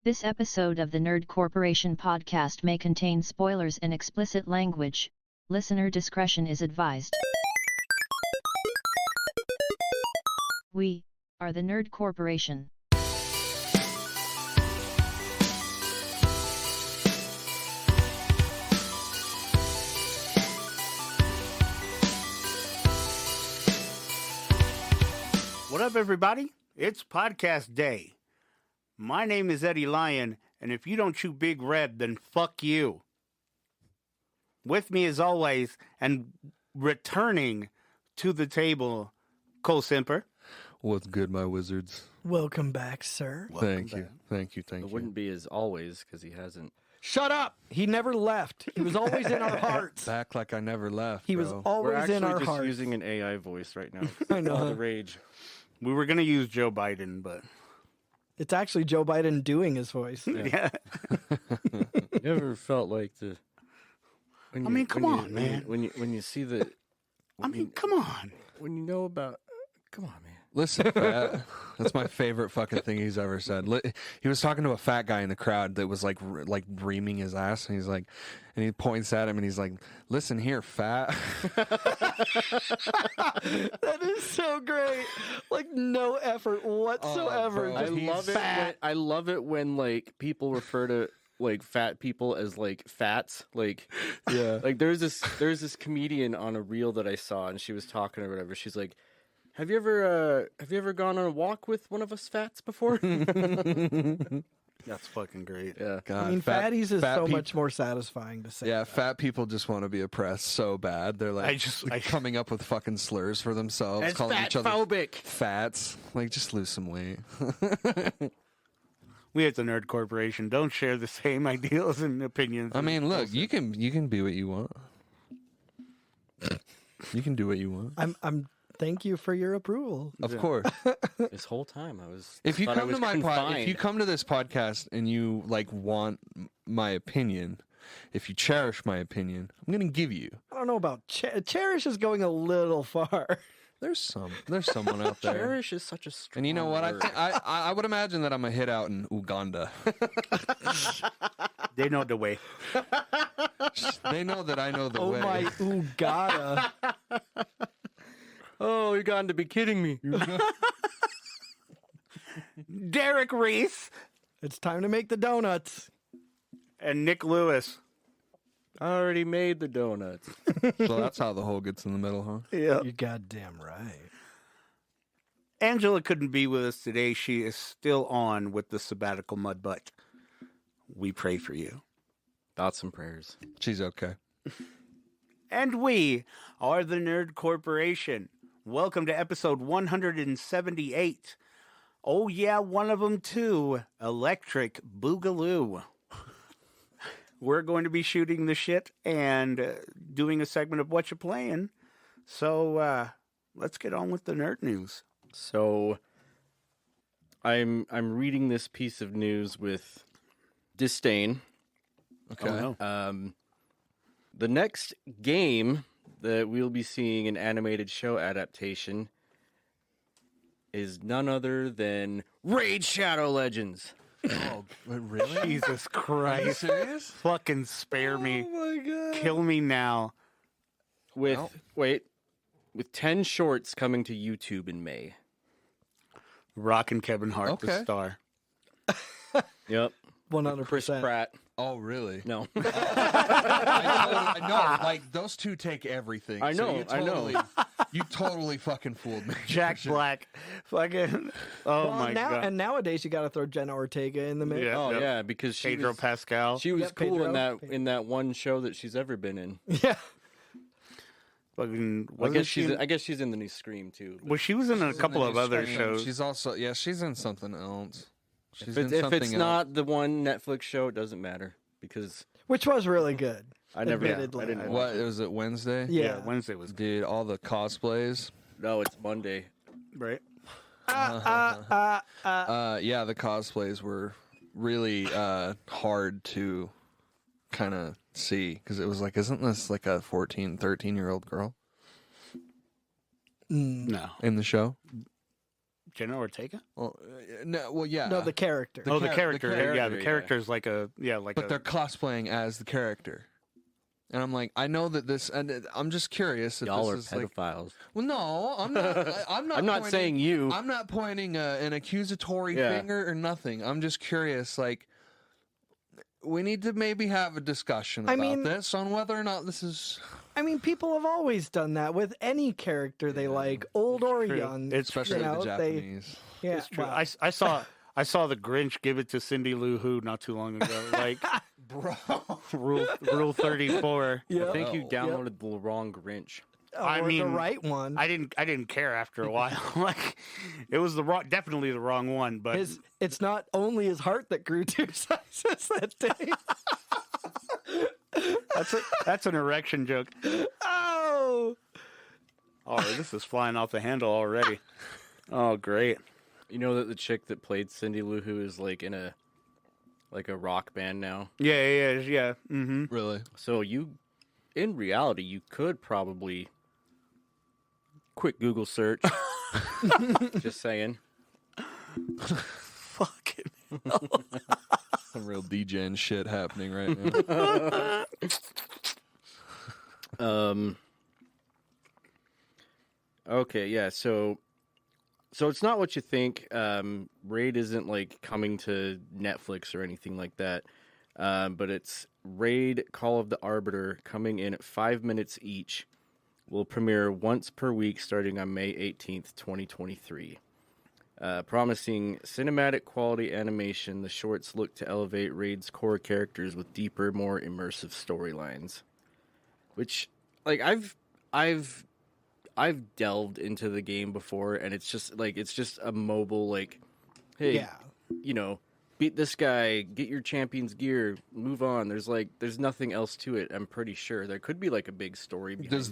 This episode of the Nerd Corporation podcast may contain spoilers and explicit language. Listener discretion is advised. We are the Nerd Corporation. What up, everybody? It's podcast day. My name is Eddie Lyon, and if you don't chew Big Red, then fuck you. With me as always, and returning to the table, Cole Simper. What's good, my wizards? Welcome back, sir. Thank you. It wouldn't be as always because he hasn't. Shut up! He never left. He was always in our hearts. Back like I never left. He was bro. We're always actually in our just hearts. using an AI voice right now. I know. All the rage. We were going to use Joe Biden, but It's actually Joe Biden doing his voice. yeah. You ever felt like the? Come on, man. When you see the, Come on. when you know about, come on, man. Listen, fat. That's my favorite fucking thing he's ever said. He was talking to a fat guy in the crowd that was like reaming his ass, and he's like, and he points at him, and he's like, "Listen here, fat." That is so great. Like no effort whatsoever. bro. I Just love it. I love it when like people refer to like fat people as like fats. Like Yeah. like there's this comedian on a reel that I saw, and she was talking or whatever. She's like, Have you ever gone on a walk with one of us fats before? That's fucking great. Yeah. God, I mean, fatties is so peop- much more satisfying to say. Yeah, fat people just want to be oppressed so bad. They're like, I- coming up with fucking slurs for themselves, That's calling each other fat-phobic. fats. Like, just lose some weight. We at the Nerd Corporation don't share the same ideals and opinions. I mean, look, you can be what you want. You can do what you want. I'm thank you for your approval. Of course. This whole time I was. If you thought I come was to my confined. if you come to this podcast and you like want my opinion, if you cherish my opinion, I'm gonna give you. I don't know about Cherish is going a little far. There's someone out there. Cherish is such a strong And you know what? word. I would imagine that I'm a hit out in Uganda. They know the way. They know that I know the Oh way. my Uganda. Oh, you're going to be kidding me. Derek Reese It's time to make the donuts. and Nick Lewis. I already made the donuts. So that's how the hole gets in the middle, huh? Yeah. You're goddamn right. Angela couldn't be with us today. She is still on with the sabbatical mud butt. We pray for you. Thoughts and prayers. She's okay. And we are the Nerd Corporation. Welcome to episode 178. Oh yeah, one of them too. Electric Boogaloo. We're going to be shooting the shit and doing a segment of Whatcha Playing. So let's get on with the nerd news. So, I'm reading this piece of news with disdain. Okay. Oh, no. The next game that we'll be seeing an animated show adaptation is none other than Raid Shadow Legends. Oh, really? Jesus Are you Christ. serious? Fucking spare me. my god. Kill me now. With Well. with 10 shorts coming to YouTube in May. Rockin' Kevin Hart, the Okay. star. Yep. 100%. Chris Pratt. Oh, really? No. I know. Like those two take everything. I know, So I know. You totally fucking fooled me. Jack Black. Fucking. Oh Well, my God. And nowadays you got to throw Jenna Ortega in the mix. Yeah. Oh Yep. yeah, because she Pedro was, Pascal. she was Yep, cool Pedro. in that one show that she's ever been in. Yeah. Fucking. I guess she's in the new Scream too. Well, she was in a couple of other Scream. shows. She's also she's in something else. She's If in something it's else. not the one Netflix show, it doesn't matter because Which was really good. I never. I Admittedly. didn't watch What it. was it? Wednesday? Yeah. Wednesday was good, Dude, all the cosplays. No, it's Monday. right? Yeah, the cosplays were really hard to kind of see because it was like, isn't this like a 14, 13-year-old girl No. in the show? Jenna Ortega? Well, yeah. No, the character. The character. Yeah, the yeah. character's like a But they're cosplaying as the character. And I'm like, I know that this, and I'm just curious if Y'all are this is like, pedophiles. well, no, I'm not. I'm not. I'm not saying you. I'm not pointing an accusatory Yeah. finger or nothing. I'm just curious. Like, we need to maybe have a discussion about this on whether or not this is. I mean, people have always done that with any character they like, old or true. young. It's Especially you know, the Japanese. Yeah, It's true. well, I saw the Grinch give it to Cindy Lou Who not too long ago. Like, Bro. rule 34. yeah. I think you downloaded the wrong Grinch. I or mean, the right one. I didn't care after a while. Like, it was definitely the wrong one. But It's not only his heart that grew 2 sizes that day. that's an erection joke. Oh, Oh, this is flying off the handle already. Oh, great. You know that the chick that played Cindy Lou Who is like in a rock band now. Yeah. Mm-hmm. Really? So in reality, you could probably quick Google search. Just saying. Fucking. Some real DJing shit happening right now. Okay, yeah. So it's not what you think. Raid isn't like coming to Netflix or anything like that. But it's Raid Call of the Arbiter coming in at 5 minutes each. Will premiere once per week starting on May 18th, 2023. Promising cinematic quality animation, the shorts look to elevate Raid's core characters with deeper, more immersive storylines. Which, like, I've delved into the game before, and it's just a mobile, like, hey, yeah. you know, beat this guy, get your champion's gear, move on. There's nothing else to it. I'm pretty sure there could be like a big story behind Does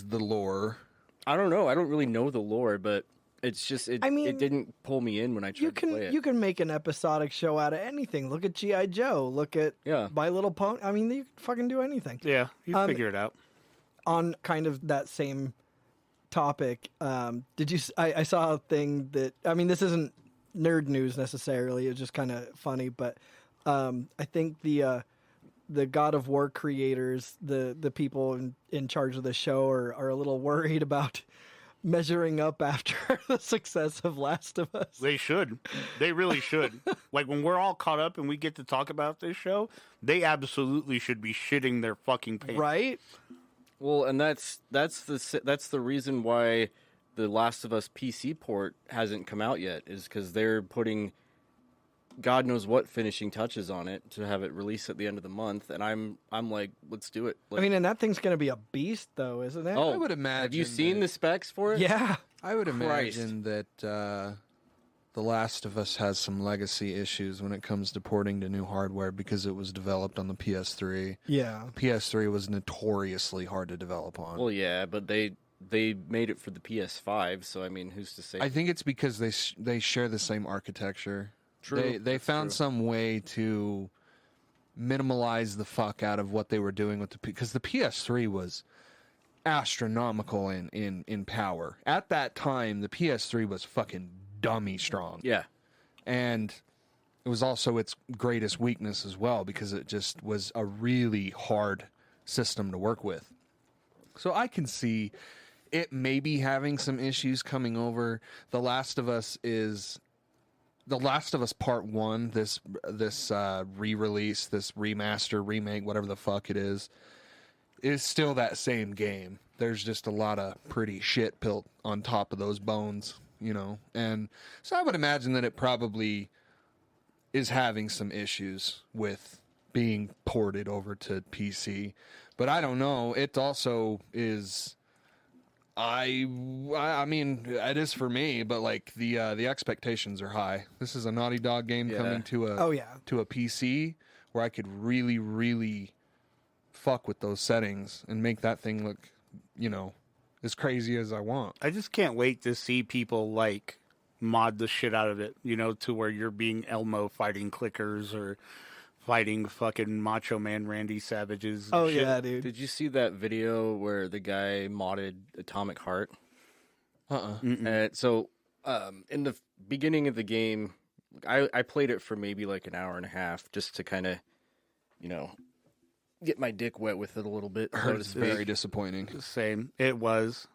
the lore? I don't know. I don't really know the lore, but it's just it didn't pull me in when I tried You to play it. can make an episodic show out of anything. Look at G.I. Joe. Look at My Little Pony. I mean, you can fucking do anything. Yeah, you figure it out. On kind of that same topic, did you? I saw a thing that, I mean, this isn't nerd news necessarily. It's just kind of funny, but I think the God of War creators, the people in charge of the show, are a little worried about measuring up after the success of Last of Us. They should. They really should. Like, when we're all caught up and we get to talk about this show, they absolutely should be shitting their fucking pants. Right? Well, and that's the reason why the Last of Us PC port hasn't come out yet, is because they're putting God knows what finishing touches on it to have it released at the end of the month, and I'm like, let's do it. I mean, and that thing's going to be a beast, though, isn't it? Oh, I would imagine. have you seen the specs for it? Yeah. I would Christ. imagine that The Last of Us has some legacy issues when it comes to porting to new hardware because it was developed on the PS3. Yeah. PS3 was notoriously hard to develop on. Well, yeah, but they made it for the PS5, so I mean, who's to say? I think it's because they share the same architecture. True. They That's found true. some way to minimalize the fuck out of what they were doing with because the PS3 was astronomical in power. At that time, the PS3 was fucking dummy strong. Yeah. And it was also its greatest weakness as well because it just was a really hard system to work with. So I can see it maybe having some issues coming over. The Last of Us Part 1, this re-release, this remaster, remake, whatever the fuck it is still that same game. There's just a lot of pretty shit built on top of those bones, you know? And so I would imagine that it probably is having some issues with being ported over to PC. But I don't know. It also is... I mean, it is for me, but like the expectations are high. This is a Naughty Dog game coming to a PC where I could really, really fuck with those settings and make that thing look, you know, as crazy as I want. I just can't wait to see people like mod the shit out of it, you know, to where you're being Elmo fighting clickers or fighting fucking Macho Man Randy Savages. Oh, shit. yeah, dude. Did you see that video where the guy modded Atomic Heart? Uh-uh. So In the beginning of the game, I played it for maybe like an hour and a half just to kind of, get my dick wet with it a little bit. So to It's speak. very disappointing. Same. It was.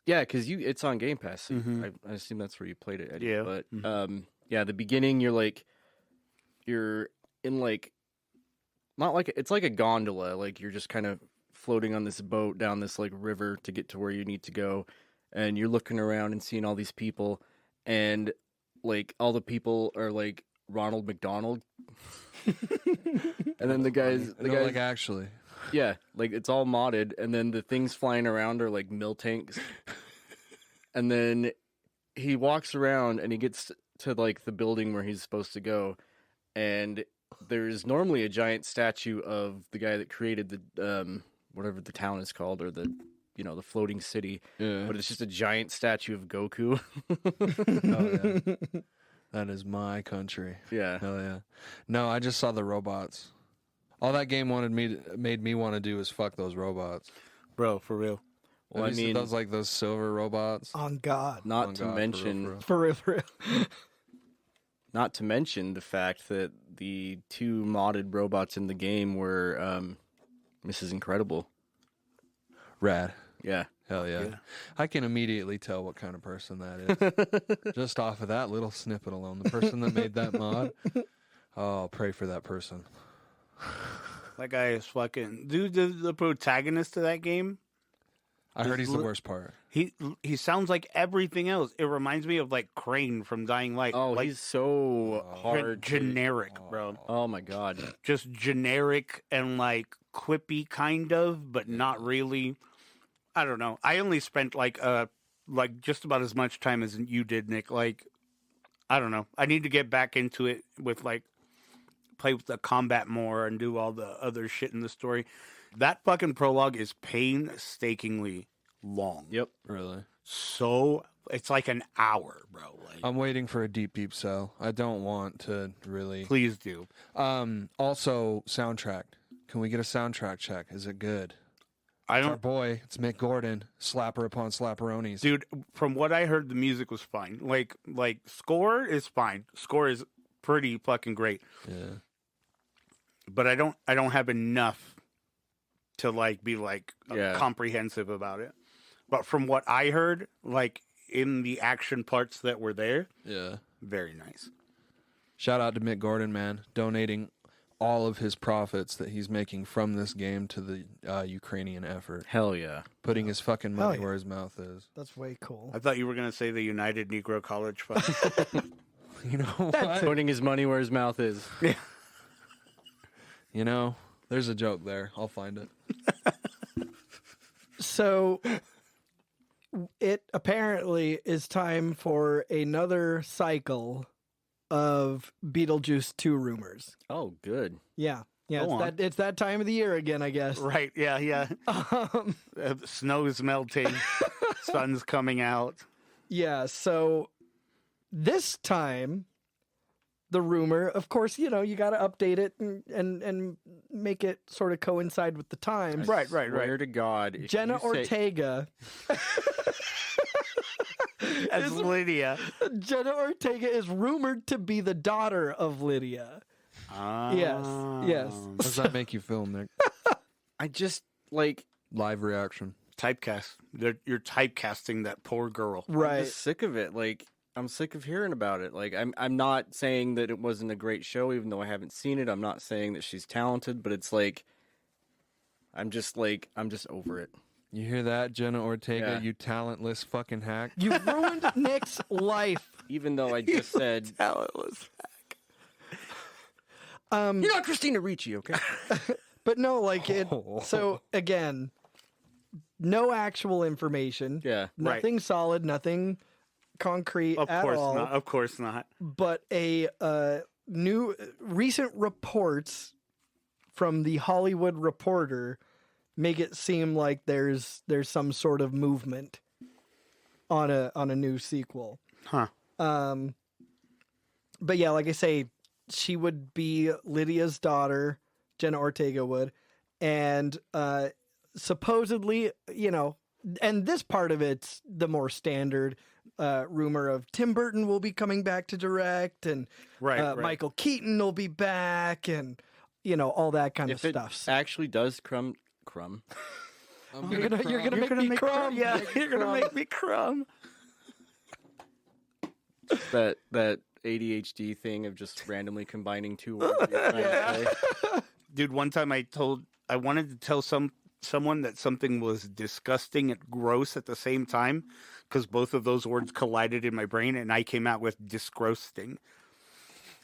Yeah, because it's on Game Pass. So Mhm. I assume that's where you played it, Eddie. Yeah. But yeah, the beginning you're in not like it's like a gondola. Like you're just kind of floating on this boat down this like river to get to where you need to go, and you're looking around and seeing all these people, and like all the people are like Ronald McDonald, and then the guys, like actually. yeah, like it's all modded, and then the things flying around are like mill tanks. And then he walks around and he gets to like the building where he's supposed to go, and there's normally a giant statue of the guy that created the whatever the town is called, or the the floating city, Yeah. but it's just a giant statue of Goku. Oh, yeah. That is my country. Yeah. Hell yeah. No, I just saw the robots. All that game made me want to do is fuck those robots. Bro, for real. Well, Have I you seen mean, those silver robots? On God. not Oh, to God, mention, For real, for real. not to mention the fact that the two modded robots in the game were Mrs. Incredible. Rad. Yeah. Hell yeah. Yeah. I can immediately tell what kind of person that is. Just off of that little snippet alone. The person that made that mod. Oh, I'll pray for that person. That guy is fucking... Dude, the protagonist of that game, I heard he's the worst part. he sounds like everything else. It reminds me of, like, Crane from Dying Light. Oh, like, he's so hard. generic, bro. Oh my God. Just generic and, like, quippy kind of, but not really. I don't know. I only spent, like just about as much time as you did, Nick. Like, I don't know. I need to get back into it with, like, play with the combat more and do all the other shit in the story. That fucking prologue is painstakingly long. Yep. Really. So it's like an hour, bro. Like, I'm waiting for a deep sell. I don't want to really. please do. Also, soundtrack. Can we get a soundtrack check? Is it good? I Our don't, boy, it's Mick Gordon. Slapper upon slapperonis. dude. From what I heard, the music was fine. Like score is fine. Score is pretty fucking great. Yeah. But I don't have enough to like be like Yeah. comprehensive about it. But from what I heard, like in the action parts that were there, Yeah. very nice. Shout out to Mick Gordon, man, donating all of his profits that he's making from this game to the Ukrainian effort, Hell yeah. putting his fucking Hell money yeah. where his mouth is. That's way cool. I thought you were gonna say the United Negro College Fund. You know what? Putting his money where his mouth is. You know, there's a joke there. I'll find it. So it apparently is time for another cycle of Beetlejuice 2 rumors. Oh, good. Yeah. Yeah, Go on. it's that time of the year again, I guess. Right? Yeah. Snow's melting, sun's coming out. Yeah, so this time the rumor, of course, you got to update it and make it sort of coincide with the times. Right. Swear to God. if Jenna you say- Ortega. As Lydia. Jenna Ortega is rumored to be the daughter of Lydia. Yes. Oh. How does that make you feel, Nick? I just, like, Live reaction. Typecast. You're typecasting that poor girl. I'm Right. just sick of it. Like, I'm sick of hearing about it. Like, I'm not saying that it wasn't a great show, even though I haven't seen it. I'm not saying that she's talented, but it's like, I'm just over it. You hear that, Jenna Ortega? Yeah. You talentless fucking hack. You ruined Nick's life. Even though I just said, Talentless. you're not Christina Ricci, okay? But no, like it. So again, no actual information. Yeah. Nothing solid. Nothing concrete Of at course all. not. Of course not. But a new recent reports from the Hollywood Reporter make it seem like there's some sort of movement on a new sequel. Huh. But yeah, like I say, she would be Lydia's daughter, Jenna Ortega would, and supposedly, and this part of it's the more standard. rumor of Tim Burton will be coming back to direct, and Right. Michael Keaton will be back, and all that kind If of it stuff. actually does crumb, You're gonna make me crumb. Yeah, you're gonna make me crumb. that ADHD thing of just randomly combining two words. You're trying to say. Dude, one time I wanted to tell someone that something was disgusting and gross at the same time because both of those words collided in my brain, and I came out with disgrossing.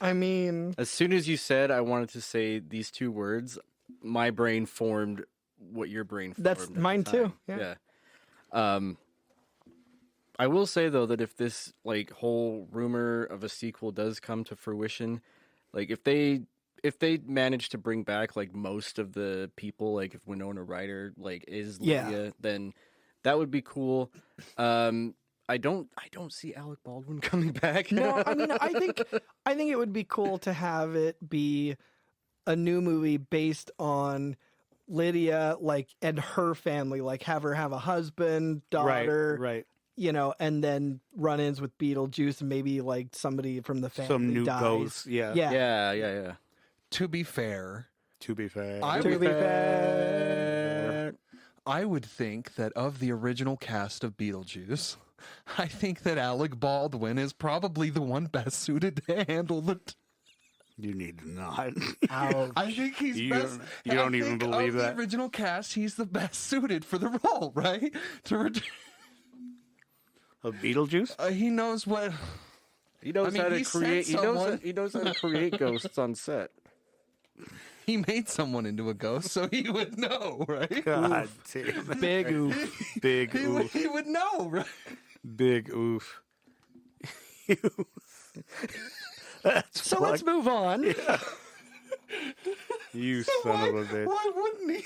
I mean, As soon as you said I wanted to say these two words, my brain formed what your brain formed. That's at the mine too, time. yeah. I will say though that if this like whole rumor of a sequel does come to fruition, like if they manage to bring back like most of the people, like if Winona Ryder like is Lydia, then that would be cool. I don't see Alec Baldwin coming back. No, I mean, I think it would be cool to have it be a new movie based on Lydia, like, and her family, like have her have a husband, daughter, Right. And then run-ins with Beetlejuice and maybe like somebody from the family Some new dies. ghosts. Yeah. Yeah. To be fair, To be fair. I would think that of the original cast of Beetlejuice, I think that Alec Baldwin is probably the one best suited to handle the. You need to not. Ouch. I think he's You best. don't- you don't I even think believe of that? The original cast, he's the best suited for the role, right? Of Beetlejuice? He knows what. He knows I mean, how to he sent create. someone- He knows how to create ghosts on set. He made someone into a ghost, so he would know, right? God damn it. Big oof. Big oof. He would know, right? Big oof. That's So let's move on. You son of a bitch. Why wouldn't he?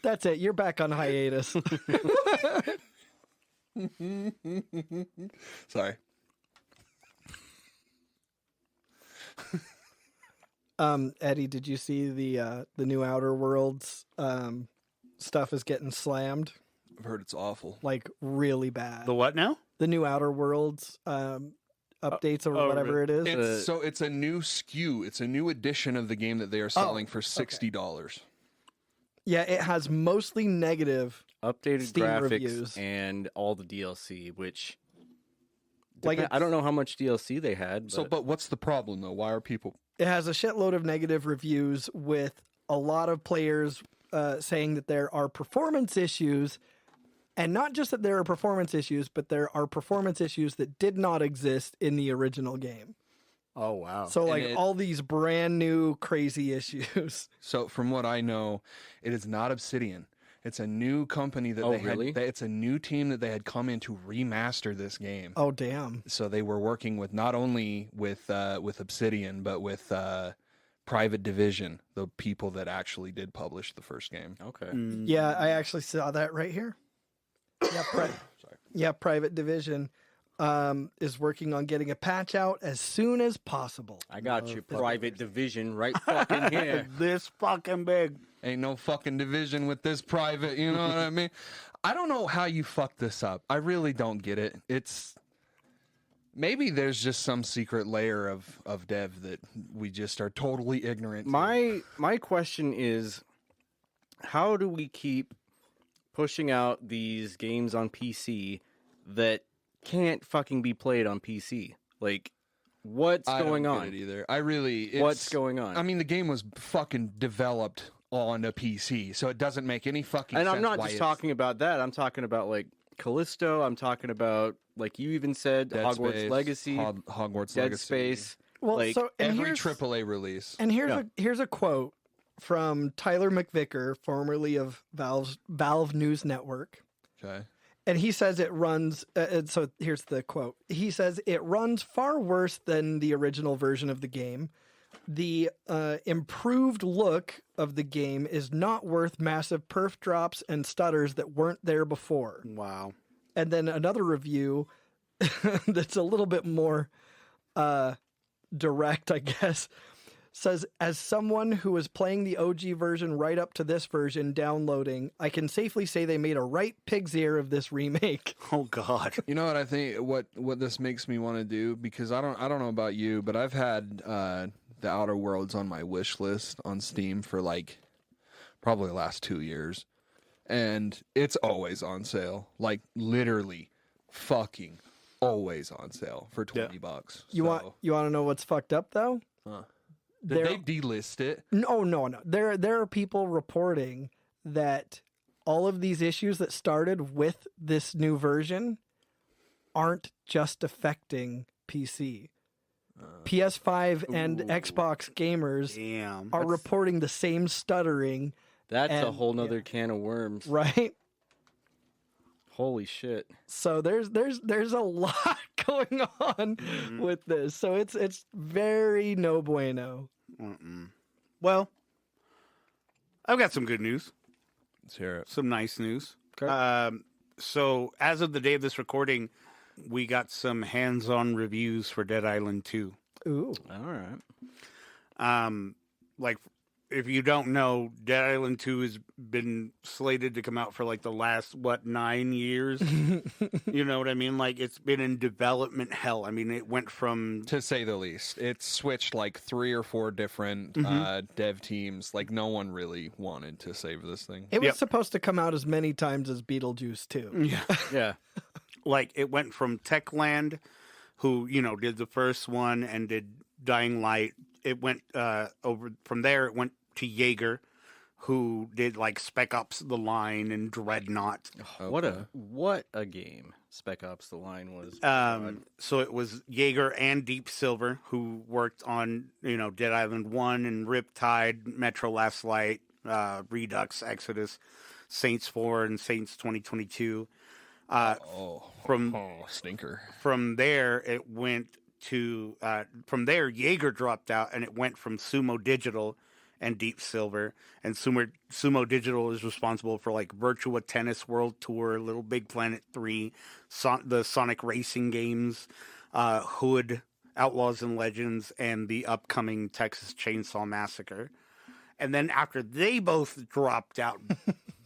That's it. You're back on hiatus. Sorry. Eddie, did you see the new Outer Worlds stuff is getting slammed? I've heard it's awful. Like really bad. The what now? The new Outer Worlds updates or whatever it is. It's a new SKU. It's a new edition of the game that they are selling for $60. Yeah, it has mostly negative. Updated Steam graphics reviews. and all the DLC, which Like I don't know how much DLC they had. But what's the problem though? Why are people? It has a shitload of negative reviews with a lot of players saying that there are performance issues. And not just that there are performance issues, but there are performance issues that did not exist in the original game. Oh, wow. So, like, all these brand new crazy issues. So from what I know, it is not Obsidian. It's a new company that really? It's a new team that they had come in to remaster this game. Oh, damn. So they were working with not only with Obsidian, but with Private Division, the people that actually did publish the first game. Okay. Yeah, I actually saw that right here. Yeah, Private Division is working on getting a patch out as soon as possible. I got you. Private Division right fucking here. This fucking big. Ain't no fucking division with this private, you know what I mean? I don't know how you fucked this up. I really don't get it. It's maybe there's just some secret layer of dev that we just are totally ignorant to. My question is, how do we keep pushing out these games on PC that can't fucking be played on PC? Like, what's going don't on? get it either. I really. What's going on? I mean, the game was fucking developed on a PC, so it doesn't make any fucking And sense. I'm not why just it's talking about that. I'm talking about like Callisto. I'm talking about, like you even said, Dead Hogwarts Space, Legacy, Hogwarts Dead Legacy. Space. Well, like so and Every here's, AAA release. and here's a quote from Tyler McVicker, formerly of Valve News Network. Okay. And he says it runs. So here's the quote. He says it runs far worse than the original version of the game. The improved look of the game is not worth massive perf drops and stutters that weren't there before. Wow. And then another review that's a little bit more direct, I guess, says, as someone who was playing the OG version right up to this version downloading, I can safely say they made a right pig's ear of this remake. Oh God. You know what I think? What this makes me want to do, because I don't know about you, but I've had the Outer Worlds on my wish list on Steam for like probably the last 2 years, and it's always on sale. Like literally, fucking always on sale for $20. You want to know what's fucked up though? Did they delist it? No. There are people reporting that all of these issues that started with this new version aren't just affecting PC. PS5 and Xbox gamers are reporting the same stuttering. That's a whole nother can of worms. Right? Holy shit. So there's a lot going on with this. So it's very no bueno. Well, I've got some good news. Let's hear it. Some nice news. Okay. So as of the day of this recording, we got some hands-on reviews for Dead Island 2. Ooh. All right. Like, if you don't know, Dead Island 2 has been slated to come out for like the last, 9 years? You know what I mean? Like, it's been in development hell. I mean, it went from... To say the least. It's switched like 3 or 4 different dev teams. Like, no one really wanted to save this thing. It was supposed to come out as many times as Beetlejuice too. Yeah. Yeah. Like, it went from Techland, who, did the first one and did Dying Light. It went over from there, it went to Jaeger, who did like Spec Ops The Line and Dreadnought. What a game Spec Ops The Line was. So it was Jaeger and Deep Silver who worked on, Dead Island 1 and Riptide, Metro Last Light, Redux, Exodus, Saints 4 and Saints 2022. Stinker. From there, it went to from there Jaeger dropped out, and it went from Sumo Digital and Deep Silver. And Sumo Digital is responsible for like Virtua Tennis World Tour, Little Big Planet 3, the Sonic Racing games, Hood, Outlaws and Legends, and the upcoming Texas Chainsaw Massacre. And then after they both dropped out,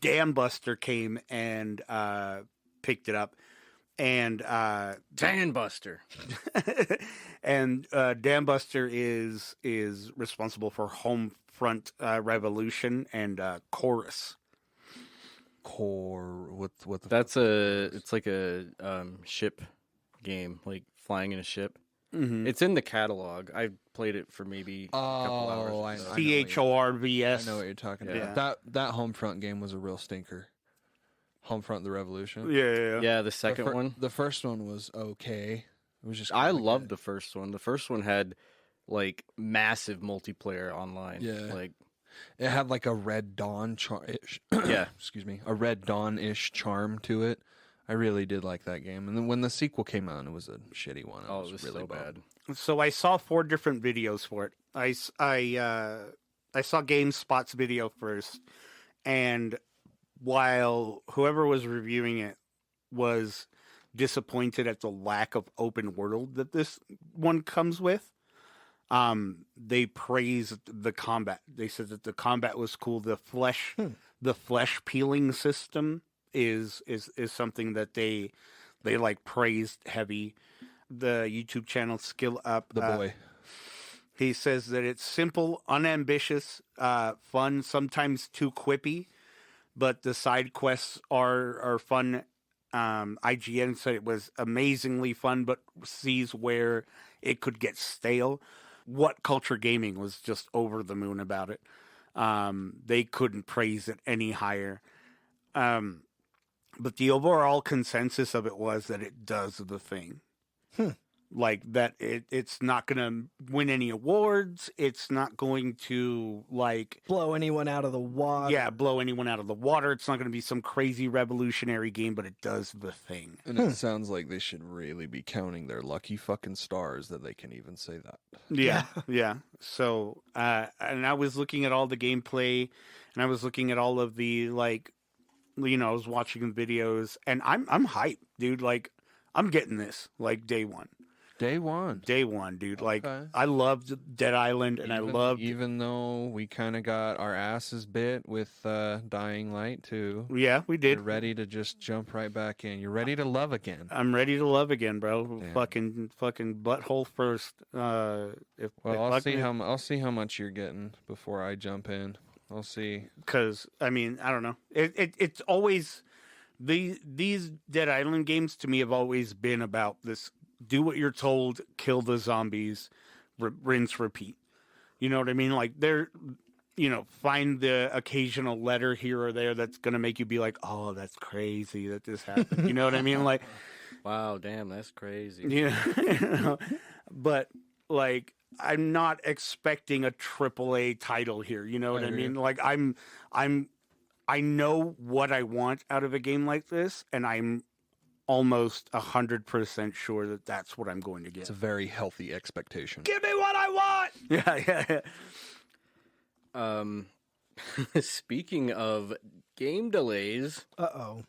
Dambuster came and picked it up. And Dambuster. And Dambuster is responsible for Homefront Revolution and Chorus. It's like a ship game, like flying in a ship. Mm-hmm. It's in the catalog. I played it for maybe a couple hours. CHORVS. I know what you're talking about. That Homefront game was a real stinker. Homefront the Revolution. Yeah. The second one. The first one was okay. It was just. I loved the first one. The first one had like massive multiplayer online. Yeah. Like it had like a Red Dawn excuse me, a Red Dawn-ish charm to it. I really did like that game. And then when the sequel came out, it was a shitty one. It was really so bad. So I saw 4 different videos for it. I saw GameSpot's video first, and while whoever was reviewing it was disappointed at the lack of open world that this one comes with, they praised the combat. They said that the combat was cool. The flesh peeling system is something that they like praised heavy. The YouTube channel Skill Up, the boy, he says that it's simple, unambitious, fun, sometimes too quippy, but the side quests are fun. IGN said it was amazingly fun, but sees where it could get stale. What Culture Gaming was just over the moon about it. They couldn't praise it any higher. But the overall consensus of it was that it does the thing. Like that it's not going to win any awards. It's not going to like blow anyone out of the water. Yeah, blow anyone out of the water. It's not going to be some crazy revolutionary game, but it does the thing. And it sounds like they should really be counting their lucky fucking stars that they can even say that. Yeah. So, and I was looking at all the gameplay, and I was looking at all of the like, I was watching the videos, and I'm hyped, dude. Like, I'm getting this like day one. Day one. Day one, dude. Like, Okay. I loved Dead Island, and I loved... Even though we kind of got our asses bit with Dying Light, too. Yeah, we did. You're ready to just jump right back in. You're ready to love again. I'm ready to love again, bro. Damn. Fucking butthole first. I'll see how much you're getting before I jump in. I'll see. Because, I mean, I don't know. It's always... These Dead Island games, to me, have always been about this: do what you're told, kill the zombies, rinse, repeat. You know what I mean? Like, find the occasional letter here or there that's going to make you be like, oh, that's crazy that this happened. You know what I mean? Like, Wow, damn, that's crazy. yeah. But, like, I'm not expecting a AAA title here. You know what I mean? Like, I know what I want out of a game like this, and I'm almost 100% sure that that's what I'm going to get. It's a very healthy expectation. Give me what I want! Yeah. Speaking of game delays, no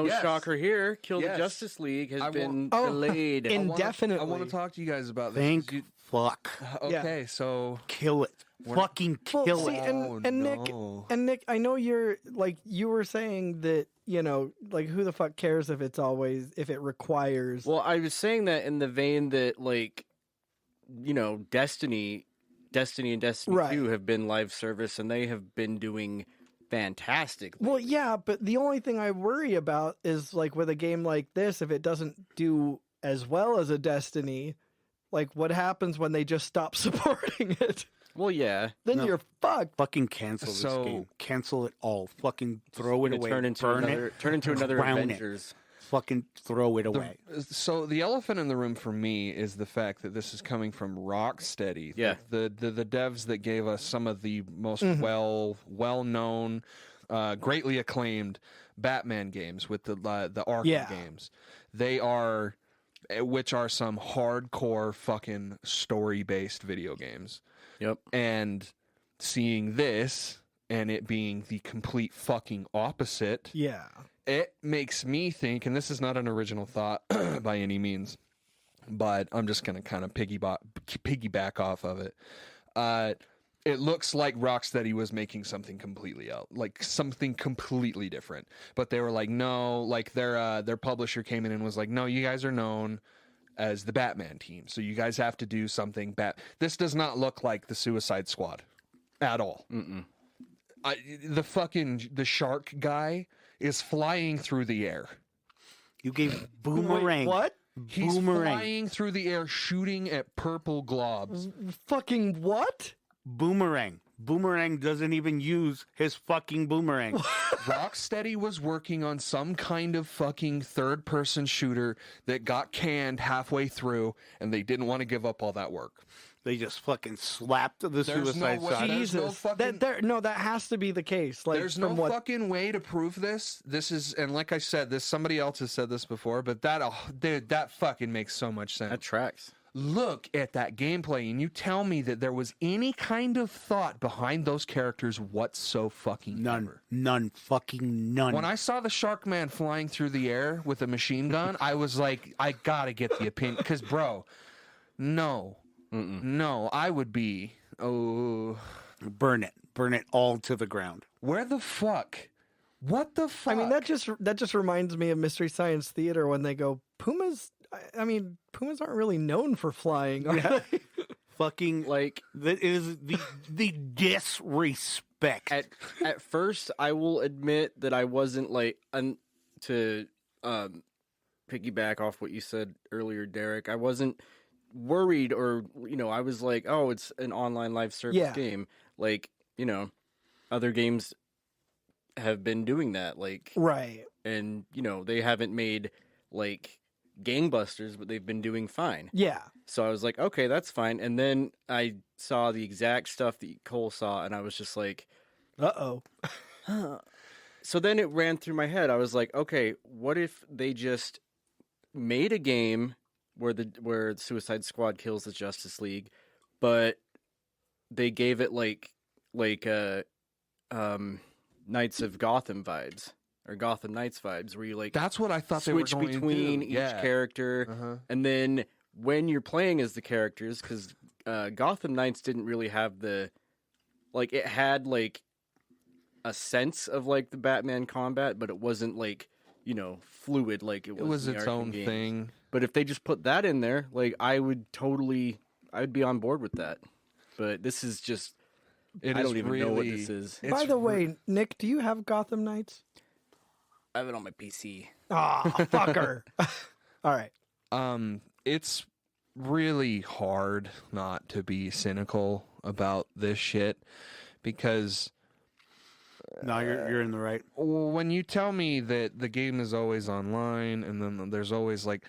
Yes. shocker here. Kill the Yes. Justice League has I been Oh, delayed. indefinitely. I want to talk to you guys about this. Thank fuck. Okay, so Kill it. Fucking kill Well, see, it. and no. Nick, I know you're like you were saying that like who the fuck cares if if it requires. Well, I was saying that in the vein that, like, Destiny and Destiny Right. 2 have been live service, and they have been doing fantastic. Well, yeah, but the only thing I worry about is like with a game like this, if it doesn't do as well as a Destiny, like what happens when they just stop supporting it? Well, yeah. Then No. you're fucked. Fucking cancel this So- game. Cancel it all. Fucking throw it away. Turn into Burn another, it. turn into another Drown it. Avengers. Fucking throw it away. So the elephant in the room for me is the fact that this is coming from Rocksteady. Yeah. The devs that gave us some of the most well-known, greatly acclaimed Batman games with the Arkham Yeah. games. They are, which are some hardcore fucking story-based video games. Yep. And seeing this and it being the complete fucking opposite, Yeah. it makes me think, and this is not an original thought by any means, but I'm just going to kind of piggyback off of it. It looks like Rocksteady was making something completely out, like something completely different. But they were like, no, like their publisher came in and was like, no, you guys are known as the Batman team, so you guys have to do something This does not look like the Suicide Squad at all. The shark guy is flying through the air. You gave Boomerang. Wait, what? He's Boomerang. flying through the air shooting at purple globs. Fucking what? Boomerang. Boomerang doesn't even use his fucking boomerang. Rocksteady was working on some kind of fucking third-person shooter that got canned halfway through, and they didn't want to give up all that work. They just fucking slapped the There's no Suicide way- Squad. there's no Jesus, fucking- that has to be the case. Like, There's no from what? fucking way to prove this. This is, and like I said, somebody else has said this before, but that fucking makes so much sense. That tracks. Look at that gameplay and you tell me that there was any kind of thought behind those characters None. None. Fucking none. When I saw the Shark Man flying through the air with a machine gun, I was like, I gotta get the opinion. Because, bro, no, I would be, Burn it. Burn it all to the ground. where the fuck? What the fuck? I mean, that just reminds me of Mystery Science Theater when they go pumas. I mean, pumas aren't really known for flying, are they? Fucking, Like, that is the disrespect. at first, I will admit that I wasn't like to piggyback off what you said earlier, Derek. I wasn't worried, or I was like, oh, it's an online live service Yeah. game. Like, other games have been doing that. Like, Right. and they haven't made like gangbusters, but they've been doing fine. Yeah. So I was like, okay, that's fine. And then I saw the exact stuff that Cole saw, and I was just like, Uh-oh. so then it ran through my head. I was like, okay, what if they just made a game where Suicide Squad kills the Justice League, but they gave it like Knights of Gotham vibes, or Gotham Knights vibes, where you like that's what I thought they were switch going between to do. each character, and then when you're playing as the characters, because Gotham Knights didn't really have the, like, it had like a sense of like the Batman combat, but it wasn't like, you know, fluid like it was in the its Arkham own games. thing. But if they just put that in there, like I'd be on board with that. But this is just, I don't even know what this is. By the way, Nick, do you have Gotham Knights? I have it on my PC. Ah, fucker. All right. It's really hard not to be cynical about this shit because No, you're in the right. when you tell me that the game is always online and then there's always like,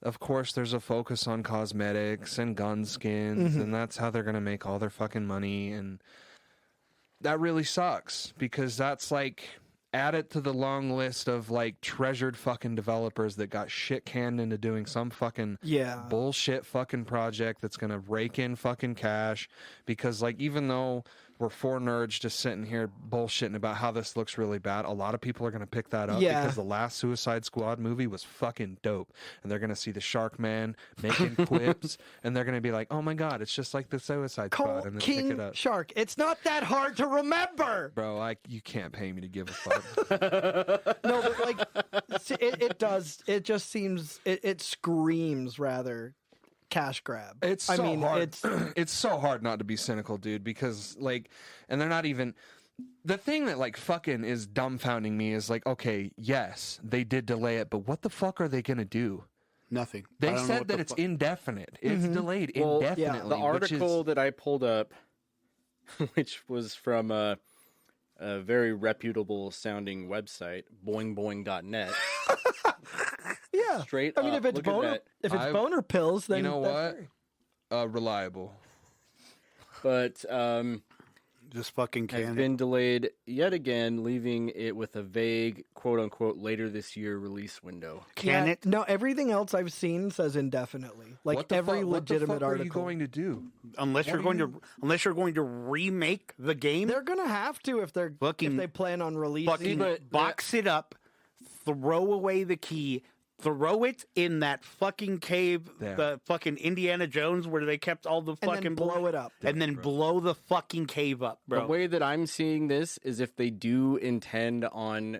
of course there's a focus on cosmetics and gun skins and that's how they're going to make all their fucking money, and that really sucks because that's like add it to the long list of like treasured fucking developers that got shit canned into doing some fucking bullshit fucking project that's gonna rake in fucking cash. Because like, even though we're four nerds just sitting here bullshitting about how this looks really bad, a lot of people are gonna pick that up because the last Suicide Squad movie was fucking dope, and they're gonna see the Shark Man making quips and they're gonna be like, oh my god, it's just like the Suicide Squad, and then pick it up. Shark. It's not that hard to remember. Bro, you can't pay me to give a fuck. No, but like it does. It just seems it screams rather cash grab. It's so hard. It's it's so hard not to be cynical, dude, because like, and they're not even. The thing that like fucking is dumbfounding me is like, okay, yes, they did delay it, but what the fuck are they gonna do? Nothing. They said that it's indefinite. It's delayed indefinitely. The article that I pulled up, which was from a very reputable sounding website, boingboing.net. yeah. Straight I mean, up, if it's boner pills, then you know that's what? Reliable. But just fucking has can been delayed yet again, leaving it with a vague quote unquote later this year release window. Can it? No, everything else I've seen says indefinitely. Like What the every fuck- legitimate what the fuck article. are you going to do? Unless you're going to remake the game, They're gonna have to if they plan on releasing. fucking box it up, throw away the key, throw it in that fucking cave, the fucking Indiana Jones where they kept all the and fucking then blow it up. and then blow the fucking cave up, bro. The way that I'm seeing this is if they do intend on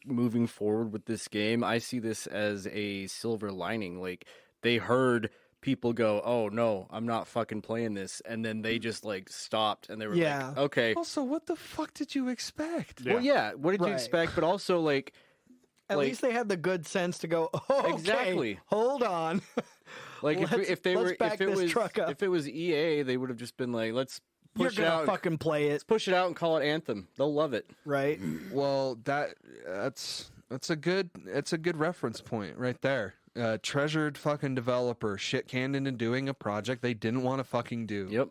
moving forward with this game, I see this as a silver lining. Like, they heard people go, oh no, I'm not fucking playing this, and then they just like stopped and they were like, okay. Also, what the fuck did you expect? Well, yeah, what did you Right. expect? But also, like, At least they had the good sense to go, oh, okay, Exactly. hold on. like if it was EA, they would have just been like, let's You're push it gonna out, fucking play it, let's push it out and call it Anthem. They'll love it. right? Well, that's a good reference point right there. Treasured fucking developer shit canned into doing a project they didn't want to fucking do. Yep.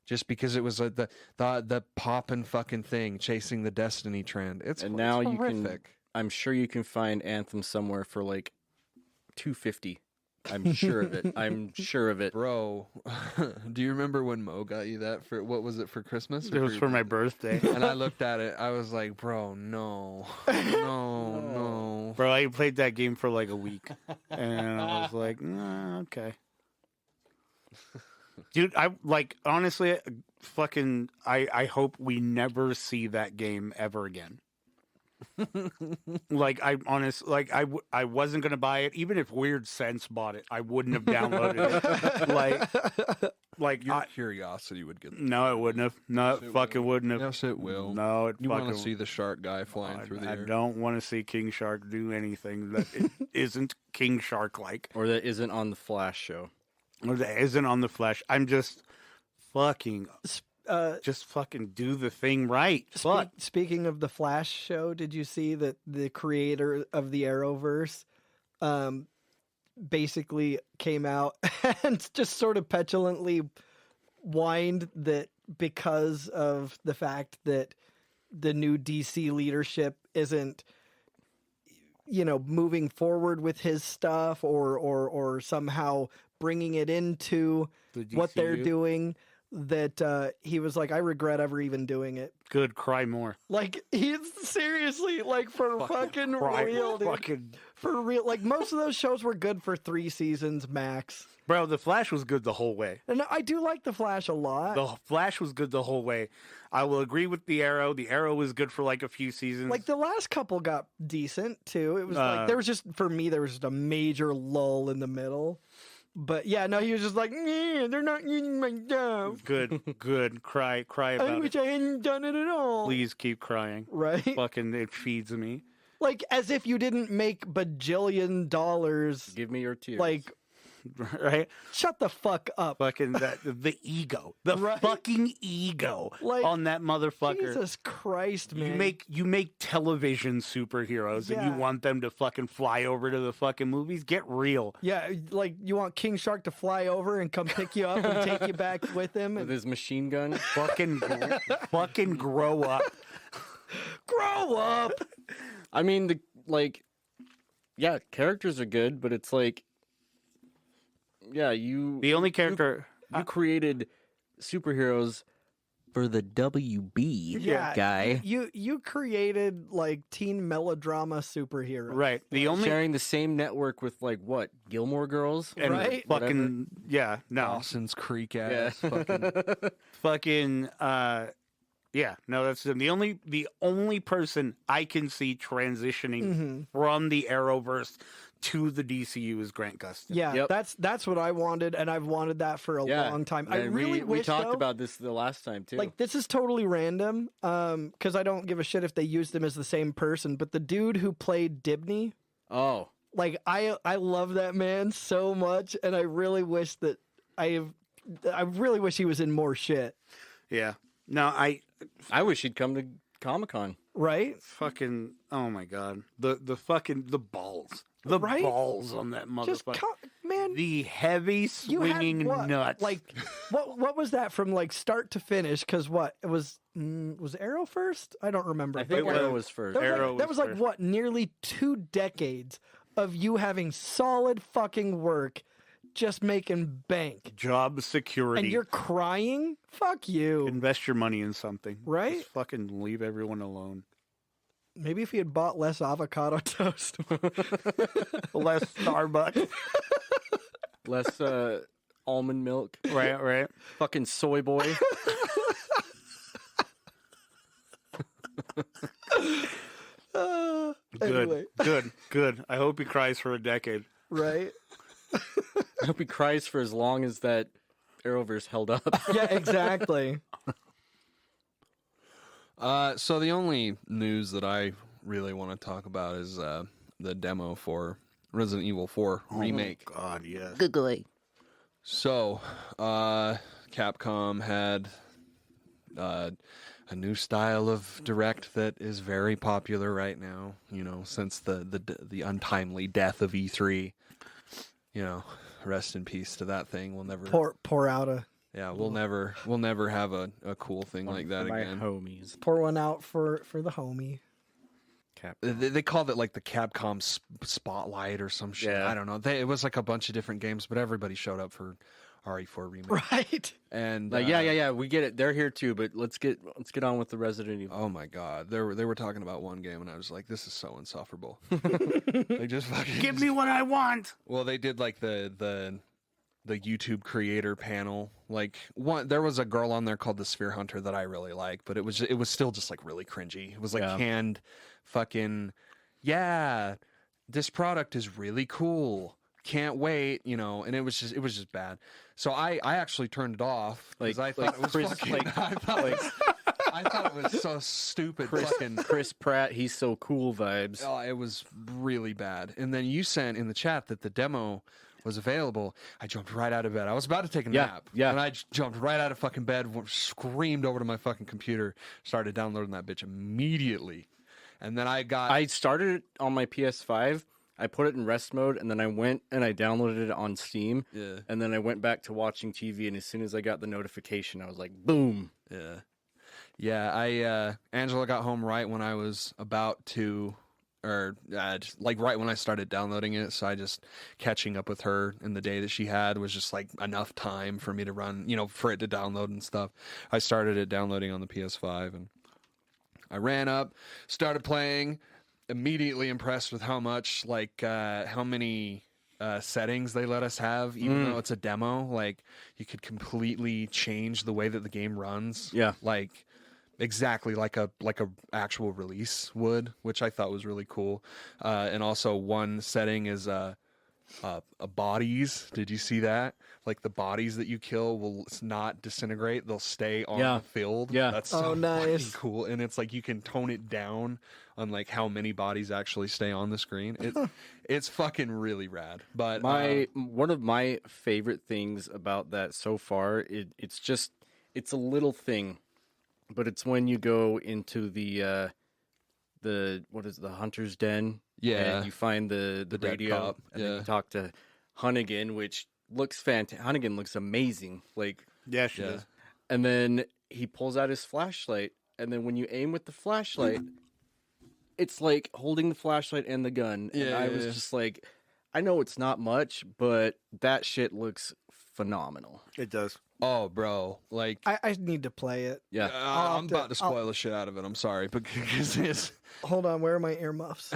Just because it was the poppin' fucking thing chasing the Destiny trend. It's Now it's you can. horrific. I'm sure you can find Anthem somewhere for like $250. I'm sure of it. I'm sure of it. Bro, do you remember when Mo got you that for what was it for Christmas? It was for my birthday. And I looked at it. I was like, bro, no, no. Bro, I played that game for like a week, and I was like, nah, okay. Dude, I like honestly, fucking. I hope we never see that game ever again. Like I wasn't gonna buy it, even if Weird Sense bought it. I wouldn't have downloaded it. like Your curiosity would get. no, it wouldn't have. No, it fucking wouldn't have. Yes, it will. No, it You fucking. want to see the shark guy flying through the I air? don't want to see King Shark do anything that isn't King Shark like, Or that isn't on the Flash show. or that isn't on the Flash. I'm just fucking. Just fucking do the thing right. Fuck. Speaking of the Flash show, did you see that the creator of the Arrowverse basically came out and just sort of petulantly whined that because of the fact that the new DC leadership isn't, moving forward with his stuff or somehow bringing it into The what they're DCU? doing, that he was like, I regret ever even doing it. Good, cry more. Like, he's seriously, like, for fucking real, dude. Fucking... For real. Like, most of those shows were good for 3 seasons max. Bro, The Flash was good the whole way. And I do like The Flash a lot. The Flash was good the whole way. I will agree with The Arrow. The Arrow was good for like a few seasons. Like, the last couple got decent, too. It was like, there was just, for me, there was just a major lull in the middle. But yeah, no, he was just like, they're not using my stuff. Good. Cry I about wish it. I hadn't done it at all. Please keep crying. Right? Fucking, it feeds me. Like, as if you didn't make bajillion dollars. Give me your tears. Like, Right? shut the fuck up. Fucking the ego. The Right? fucking ego Like, on that motherfucker. Jesus Christ, man. You make television superheroes and Yeah. you want them to fucking fly over to the fucking movies? Get real. Yeah, like, you want King Shark to fly over and come pick you up and take you back with him? with And his machine gun. Fucking grow up. grow up! I mean, yeah, characters are good, but it's like, yeah, The only character you created superheroes for the WB Yeah. guy. You created, like, teen melodrama superheroes. right. The only Sharing the same network with like what Gilmore Girls, and Right? fucking yeah, no. Dawson's Creek Yeah. ass. Fucking, Fucking yeah, no, that's them. The only person I can see transitioning Mm-hmm. from the Arrowverse to the DCU is Grant Gustin. Yeah, Yep. that's what I wanted, and I've wanted that for a Yeah. long time. I And really we wish, talked though, about this the last time too. like, this is totally random, because I don't give a shit if they used him as the same person, but the dude who played Dibney, oh, like, I love that man so much, and I really wish that I really wish he was in more shit, Yeah. No, I wish he'd come to Comic-Con. right? fucking oh my god. The fucking the balls. The Right? balls on that Just motherfucker. man, The heavy you had swinging what? nuts. Like, what was that from, like, start to finish? Because what it was Arrow first? I don't remember. I think But, like, Arrow was first. That was, Arrow like, that was was like first. what, nearly 2 decades of you having solid fucking work, just making bank, job security. and you're crying. Fuck you. invest your money in something. Right? Just fucking leave everyone alone. Maybe if he had bought less avocado toast. Less Starbucks. Less almond milk. Right. Fucking soy boy. Anyway, Good. I hope he cries for a decade. right? I hope he cries for as long as that Arrowverse held up. Yeah, exactly. so the only news that I really want to talk about is the demo for Resident Evil 4 remake. Oh, God, yes. So, Capcom had a new style of direct that is very popular right now. You know, since the untimely death of E3. You know, rest in peace to that thing. We'll never Pour out a we'll never have a cool thing like that My again. homies. pour one out for the homie. They called it like the Capcom Spotlight or some shit. Yeah. I don't know. It was like a bunch of different games, but everybody showed up for RE4 remake. Right? And Yeah. We get it. They're here too, but let's get on with the Resident Evil. Oh my god, they were talking about one game, and I was like, this is so insufferable. They just fucking Give me what I want. Well, they did like the YouTube creator panel. Like there was a girl on there called the Sphere Hunter that I really like, but it was still just like really cringy. It was like canned fucking this product is really cool. Can't wait, you know, and it was just bad. So I actually turned it off because I thought it was I thought it was so stupid. Chris Pratt, he's so cool vibes. Oh, it was really bad. And then you sent in the chat that the demo was available. I jumped right out of bed. I was about to take a nap. Yeah. And I just jumped right out of fucking bed, screamed over to my fucking computer, started downloading that bitch immediately. And then I started it on my PS5. I put it in rest mode, and then I went and I downloaded it on Steam. Yeah. And then I went back to watching TV, and as soon as I got the notification, I was like, boom. Yeah. Angela got home right when I was about to, or just, like right when I started downloading it. So I just catching up with her in the day that she had was just like enough time for me to run, for it to download and stuff. I started it downloading on the PS5 and I ran up, started playing, immediately impressed with how much, how many settings they let us have, even though it's a demo. Like, you could completely change the way that the game runs. Yeah. Like, exactly like a actual release would, which I thought was really cool. And also one setting is bodies. Did you see that? Like the bodies that you kill will not disintegrate; they'll stay on the field. Yeah, that's so nice. fucking cool. And it's like you can tone it down on like how many bodies actually stay on the screen. It's fucking really rad. But one of my favorite things about that so far, it's a little thing, but it's when you go into the hunter's den. Yeah. And you find the radio, cop. and then you talk to Hunnigan, which looks fantastic. Hunnigan looks amazing. Like, Yeah, she does. and then he pulls out his flashlight, and then when you aim with the flashlight, it's like holding the flashlight and the gun. And I was just like, I know it's not much, but that shit looks phenomenal. It does. Oh, bro, like I need to play it. Yeah. I'm about to spoil the shit out of it. I'm sorry, because it's Hold on, where are my earmuffs?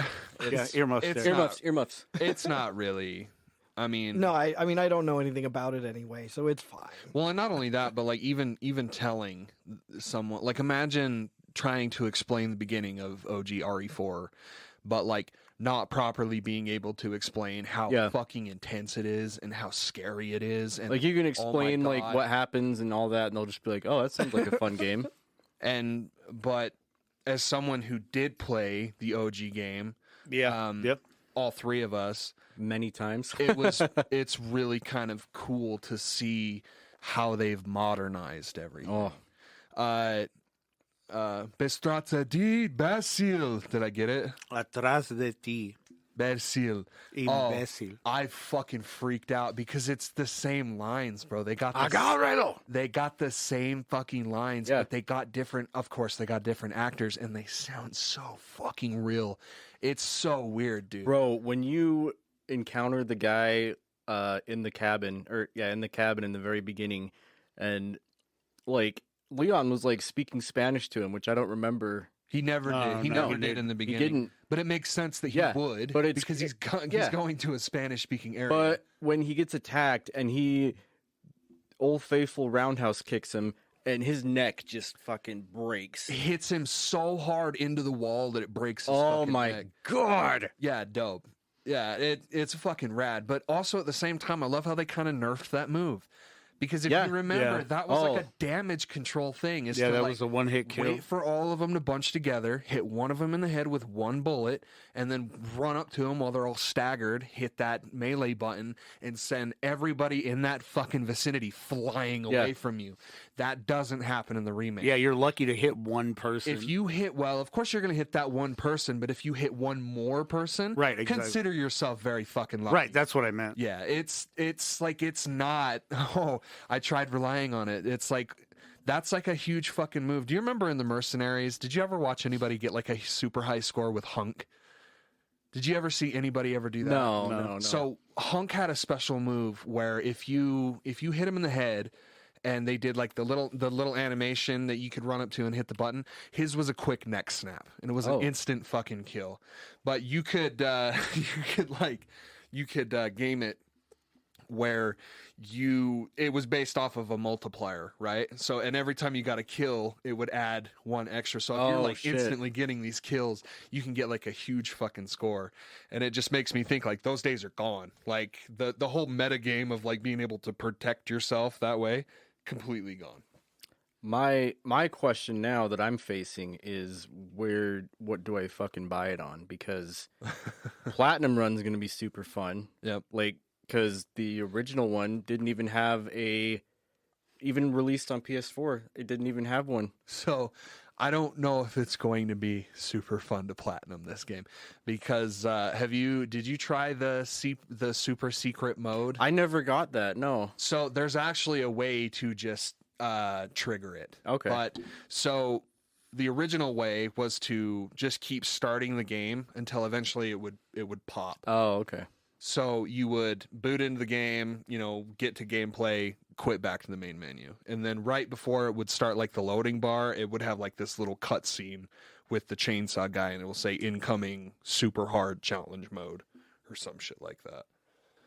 Yeah, earmuffs. it's there. not- Earmuffs. it's not really. I mean, No, I mean I don't know anything about it anyway, so it's fine. well, and not only that, but like even telling someone, like imagine trying to explain the beginning of OG RE4, but like not properly being able to explain how fucking intense it is and how scary it is, and Like, you can oh my explain like God. what happens and all that, and they'll just be like, "Oh, that sounds like a fun game." But as someone who did play the OG game, Yeah. Yep. all three of us, Many times. it's really kind of cool to see how they've modernized everything. Oh, Bestrata di Basil. Did I get it? Atrás de ti, Basil. imbécil. I fucking freaked out because it's the same lines, bro. They got the same fucking lines, Yeah. but they got different. Of course, they got different actors, and they sound so fucking real. It's so weird, dude. bro, when you encounter the guy in the cabin, in the very beginning, and like Leon was like speaking Spanish to him, which I don't remember. He never did. He no, never he did in the He beginning. didn't. But it makes sense that he Yeah, would, but it's- because he's yeah. going to a Spanish-speaking area. But when he gets attacked and Old Faithful roundhouse kicks him, and his neck just fucking breaks. hits him so hard into the wall that it breaks his Oh fucking my neck. god! Yeah, dope. Yeah, it's fucking rad. But also at the same time, I love how they kind of nerfed that move. Because if Yeah. you remember, Yeah. that was like a damage control thing. Is Yeah, to that like was a one-hit kill. wait for all of them to bunch together, hit one of them in the head with one bullet, and then run up to them while they're all staggered, hit that melee button, and send everybody in that fucking vicinity flying away from you. That doesn't happen in the remake. Yeah, you're lucky to hit one person. If you hit, well, of course you're going to hit that one person, but if you hit one more person, Right, exactly. consider yourself very fucking lucky. Right, that's what I meant. Yeah, it's like it's not, oh, I tried relying on it. It's like, that's like a huge fucking move. Do you remember in the Mercenaries, did you ever watch anybody get like a super high score with Hunk? Did you ever see anybody ever do that? No. So Hunk had a special move where if you hit him in the head, and they did like the little animation that you could run up to and hit the button. His was a quick neck snap, and it was an instant fucking kill. But you could you could game it where it was based off of a multiplier, right? So, and every time you got a kill, it would add one extra. So if you're like shit. instantly getting these kills, you can get like a huge fucking score. And it just makes me think like those days are gone. Like the whole meta game of like being able to protect yourself that way, completely gone. My question now that I'm facing is what do I fucking buy it on? Because Platinum Run's going to be super fun. Yep. Like, because the original one didn't even have even released on PS4. It didn't even have one. So I don't know if it's going to be super fun to platinum this game, because did you try the super secret mode? I never got that. No. So there's actually a way to just trigger it. Okay. But so the original way was to just keep starting the game until eventually it would pop. Oh, okay. So you would boot into the game, get to gameplay, quit back to the main menu. And then right before it would start like the loading bar, it would have like this little cutscene with the chainsaw guy, and it will say incoming super hard challenge mode or some shit like that.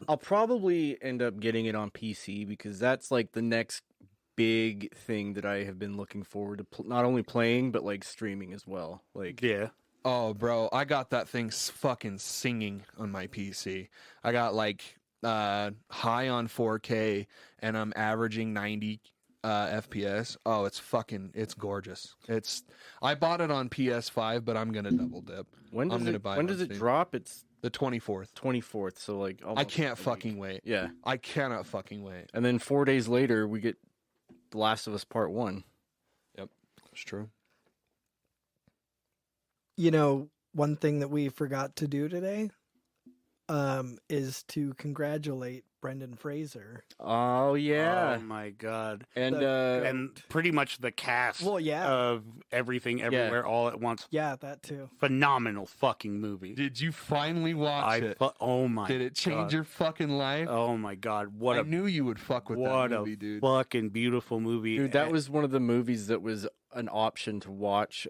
I'll probably end up getting it on PC because that's like the next big thing that I have been looking forward to not only playing but like streaming as well. Like Yeah. Oh, bro, I got that thing fucking singing on my PC. I got like high on 4K, and I'm averaging 90 FPS. Oh, it's gorgeous. I bought it on PS5, but I'm gonna double dip. when does it drop? It's The 24th. 24th, so like I almost can't a fucking week. wait. Yeah. I cannot fucking wait. And then 4 days later we get The Last of Us Part 1. Yep, it's true. One thing that we forgot to do today is to congratulate Brendan Fraser. Oh yeah. Oh my god. And And pretty much the cast Well, yeah. of Everything Everywhere All at Once. Yeah, that too. Phenomenal fucking movie. Did you finally watch it? Oh my Did it change God. your fucking life? Oh my god. I knew you would fuck with what that movie, a dude. fucking beautiful movie. dude, that was one of the movies that was an option to watch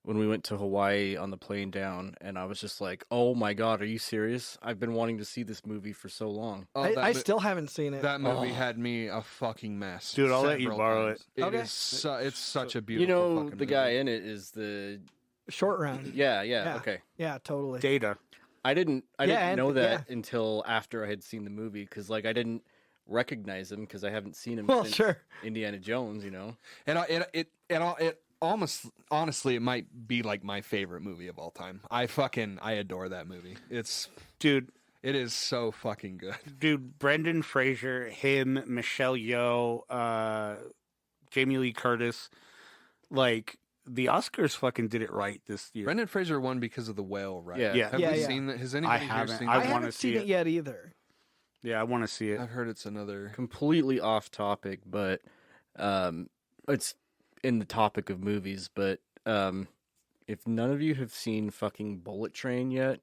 when we went to Hawaii on the plane down, and I was just like, "Oh my god, are you serious? I've been wanting to see this movie for so long." Oh, I still haven't seen it. That movie had me a fucking mess. Dude, I'll let you several borrow times. it. Okay. It's such a You beautiful know, fucking the guy movie. in it is the Short round. yeah, Yeah. okay. Yeah, totally. Data. I didn't and- know that until after I had seen the movie because like I didn't recognize him because I haven't seen him Well, since sure. Indiana Jones, And it almost honestly it might be like my favorite movie of all time. I adore that movie. Dude, It is so fucking good. dude, Brendan Fraser, him, Michelle Yeoh, Jamie Lee Curtis, like the Oscars fucking did it right this year. Brendan Fraser won because of The Whale, right? Yeah. Yeah. Have Yeah, we yeah. seen that? Has anybody here haven't. seen I I that? wanna haven't see seen it. it yet either. Yeah, I want to see it. I've heard it's another. completely off topic, but it's in the topic of movies. But if none of you have seen fucking Bullet Train yet,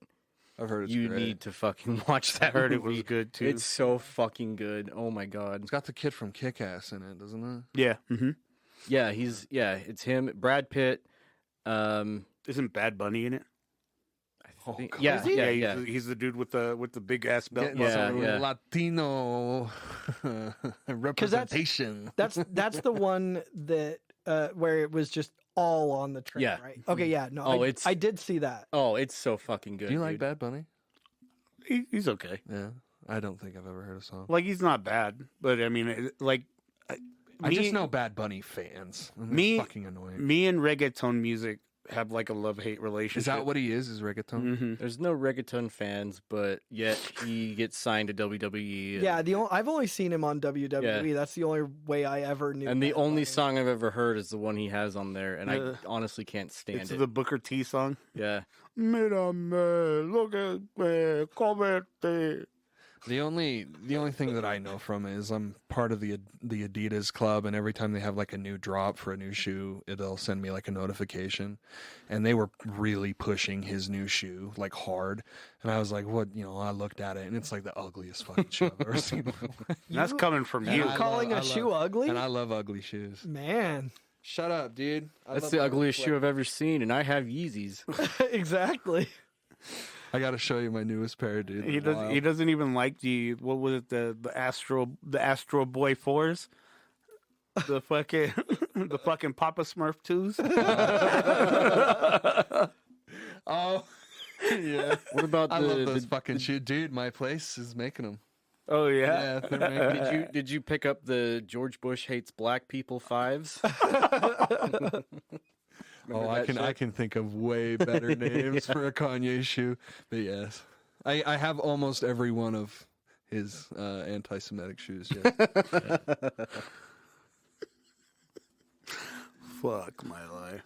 I've heard it's you great. need to fucking watch that. I heard it movie. was good too. It's so fucking good. Oh my god. It's got the kid from Kick-Ass in it, doesn't it? Yeah. Mm-hmm. Yeah, it's him, Brad Pitt. Isn't Bad Bunny in it? I think, God. yeah, Is he? yeah. He's the dude with the big ass belt. Getting Yeah, some yeah. Latino representation. That's the one that where it was just all on the train, Yeah. right? Okay, yeah. No, Oh, I did see that. Oh, it's so fucking good. Do you like dude. Bad Bunny? He's okay. Yeah, I don't think I've ever heard a song. Like he's not bad, but I mean, I just know Bad Bunny fans. And they're me- fucking annoying. me and reggaeton music have like a love-hate relationship. Is that what he is? Is reggaeton? Mm-hmm. There's no reggaeton fans, but yet he gets signed to WWE. And, Yeah, I've only seen him on WWE. Yeah. That's the only way I ever knew. and the Bad only Bunny. song I've ever heard is the one he has on there, and I honestly can't stand It's it. the Booker T song. Yeah, Mírame, lo que me comete. The only thing that I know from it is I'm part of the Adidas club, and every time they have like a new drop for a new shoe, it'll send me like a notification. And they were really pushing his new shoe like hard, and I was like, "What?" I looked at it, and it's like the ugliest fucking shoe I've ever seen. That's coming from And you. You calling a shoe ugly? And I love ugly shoes. Man, Shut up, dude. that's the ugliest shoe I've ever seen, and I have Yeezys. exactly. I got to show you my newest pair, dude. He They're does. wild. He doesn't even like what was it? The Astro Boy 4s. The fucking the fucking Papa Smurf 2s. Oh, yeah. What about I love those the fucking shoes, dude. My place is making them. Oh yeah. Yeah, they're making did you pick up the George Bush hates black people 5s? Oh, I can think of way better names for a Kanye shoe, but yes, I have almost every one of his anti-Semitic shoes. Yes. Fuck my life.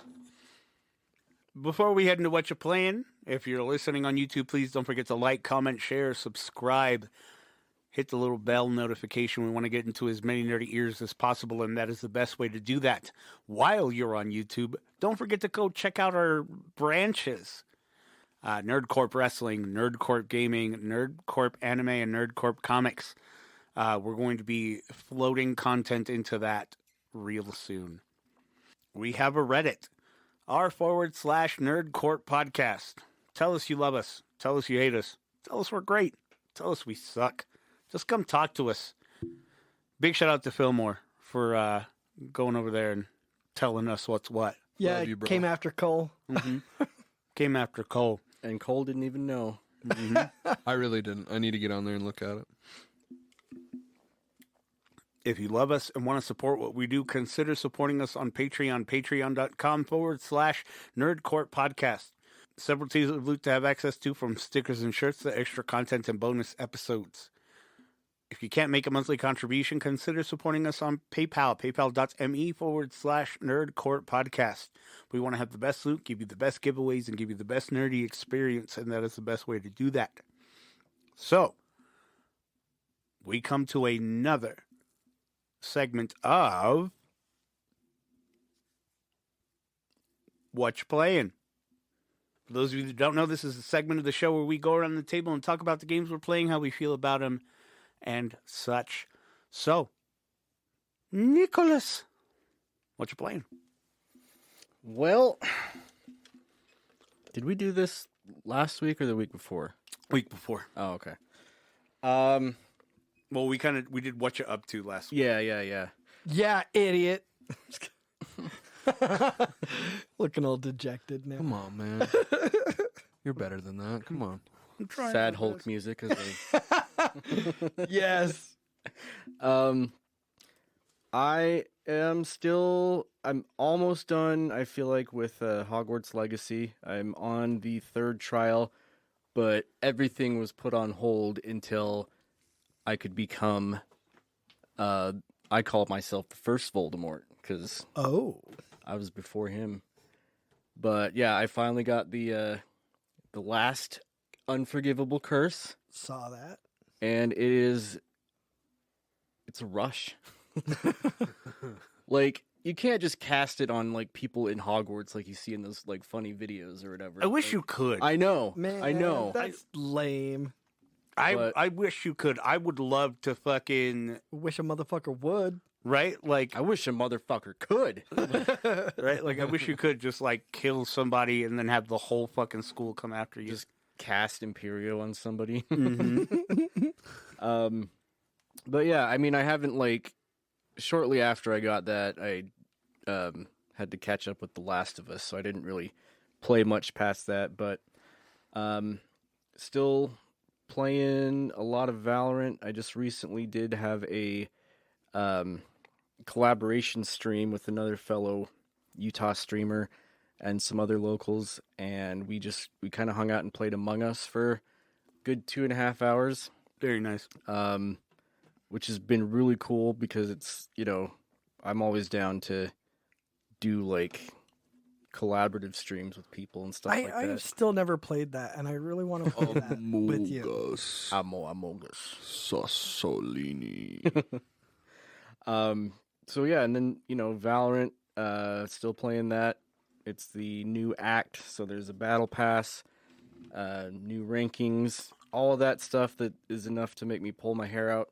Before we head into Whatcha Playing, if you're listening on YouTube, please don't forget to like, comment, share, subscribe. hit the little bell notification. We want to get into as many nerdy ears as possible, and that is the best way to do that. While you're on YouTube, don't forget to go check out our branches. Nerdcorp Wrestling, Nerdcorp Gaming, Nerdcorp Anime, and Nerdcorp Comics. We're going to be floating content into that real soon. We have a Reddit, r/Nerdcorp Podcast. Tell us you love us. Tell us you hate us. Tell us we're great. Tell us we suck. Just come talk to us. Big shout out to Fillmore for going over there and telling us what's what. Yeah, Love you, bro. came after Cole. Came after Cole. And Cole didn't even know. I really didn't. I need to get on there and look at it. If you love us and want to support what we do, consider supporting us on Patreon, patreon.com/Nerdcorp Podcast. Several tiers of loot to have access to, from stickers and shirts to extra content and bonus episodes. If you can't make a monthly contribution, consider supporting us on PayPal, paypal.me/Nerdcorp Podcast. We want to have the best loot, give you the best giveaways, and give you the best nerdy experience, and that is the best way to do that. So, we come to another segment of Whatcha Playing. For those of you that don't know, this is a segment of the show where we go around the table and talk about the games we're playing, how we feel about them, and such. So, Nicholas, what you playing? Well, did we do this last week or the week before? Week before. Oh, okay. Well, we did what you up to last week. Yeah. Yeah, idiot. Looking all dejected now. Come on, man. You're better than that. Come on. I'm trying Sad my Hulk best. music. As they... Yes. I'm almost done, I feel like, with Hogwarts Legacy. I'm on the third trial, but everything was put on hold until I could become, I call myself the first Voldemort, because Oh. I was before him. But yeah, I finally got the last unforgivable curse, Saw that. and it's a rush. Like, you can't just cast it on like people in Hogwarts like you see in those like funny videos or whatever. I wish Like, you could. I know. Man, I know. That's lame. but- I wish you could. I would love to fucking, Wish a motherfucker would. right? Like, I wish a motherfucker could. right? Like, I wish you could just like kill somebody and then have the whole fucking school come after you. Just cast Imperio on somebody. Mhm. But yeah, I mean, I haven't like. Shortly after I got that, I had to catch up with The Last of Us, so I didn't really play much past that. But still playing a lot of Valorant. I just recently did have a collaboration stream with another fellow Utah streamer and some other locals, and we kind of hung out and played Among Us for a good 2.5 hours. Very nice. Which has been really cool because it's, I'm always down to do like collaborative streams with people and stuff like I've that. still never played that, and I really want to play that with you. Among Us. Sassolini. So yeah, and then, Valorant, still playing that. It's the new act, so there's a battle pass, new rankings, all of that stuff that is enough to make me pull my hair out.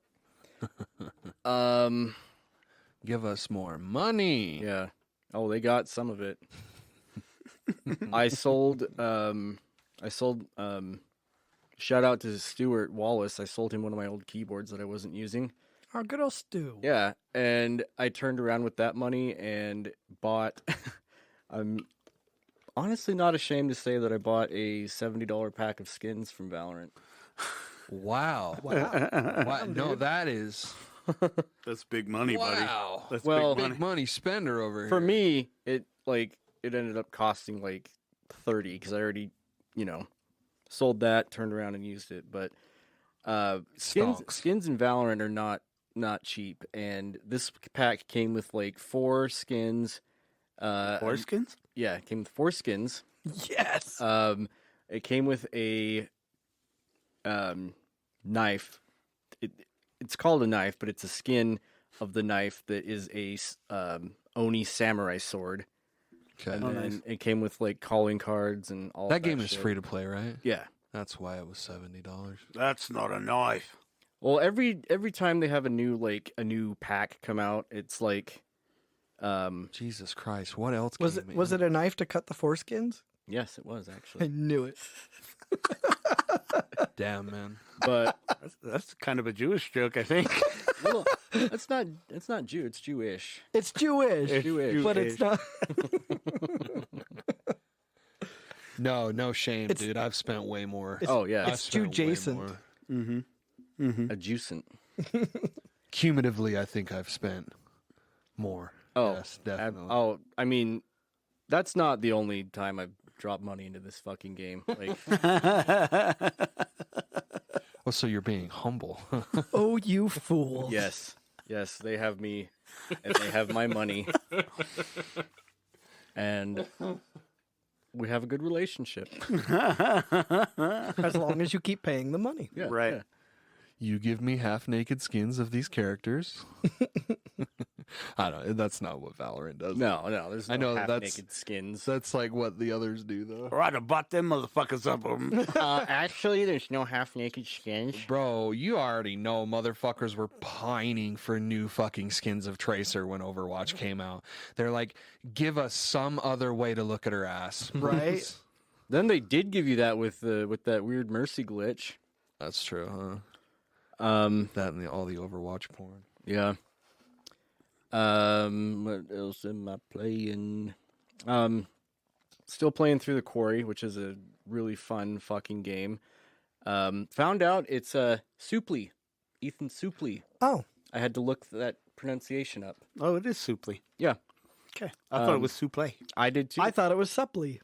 Give us more money. Yeah. Oh, they got some of it. I sold shout out to Stuart Wallace. I sold him one of my old keyboards that I wasn't using. Oh, good old Stu. Yeah, and I turned around with that money and bought I'm honestly not ashamed to say that I bought a $70 pack of skins from Valorant. Wow. Wow. Wow. No, that is That's big money, buddy. wow. That's Well, big money. Big money spender over here. For me, it ended up costing like 30 because I already, sold that, turned around and used it. But Stonks. skins in Valorant are not cheap, and this pack came with like 4 skins. Foreskins? Yeah, it came with 4 skins. Yes. It came with a knife. it's called a knife, but it's a skin of the knife that is a Oni samurai sword. Okay. And then it came with like calling cards and all That game is shit. free to play, right? Yeah. That's why it was $70. That's not a knife. Well, every time they have a new pack come out, it's like, Jesus Christ, what else? Was it a knife to cut the foreskins? yes, it was I actually, knew it. Damn, man. but That's kind of a Jewish joke, I think. well, it's not Jew, it's Jewish. It's Jewish, It's Jewish. but it's not. No shame, dude. I've spent way more. Oh yeah, I've It's spent way Jew-jacent. more. Mm-hmm. a juicent. Cumulatively, I think I've spent more. Oh, yes, definitely. I mean, that's not the only time I've dropped money into this fucking game. Like, Oh, so you're being humble. Oh, you fool! yes, they have me, and they have my money, and we have a good relationship. As long as you keep paying the money. Yeah, Right. yeah. You give me half-naked skins of these characters. I don't know. That's not what Valorant does. No, there's no I know that's- half-naked skins. That's like what the others do, though. Or I'd have bought them motherfuckers up. Actually, there's no half-naked skins. Bro, you already know motherfuckers were pining for new fucking skins of Tracer when Overwatch came out. They're like, give us some other way to look at her ass. Right? Then they did give you that with that weird Mercy glitch. That's true, huh? That and all the Overwatch porn. Yeah. What else am I playing? Still playing through the Quarry, which is a really fun fucking game. Found out it's Suplee, Ethan Suplee. Oh, I had to look that pronunciation up. Oh, it is Suplee. Yeah, Okay. I thought it was Suplee. I did too. I thought it was Supply.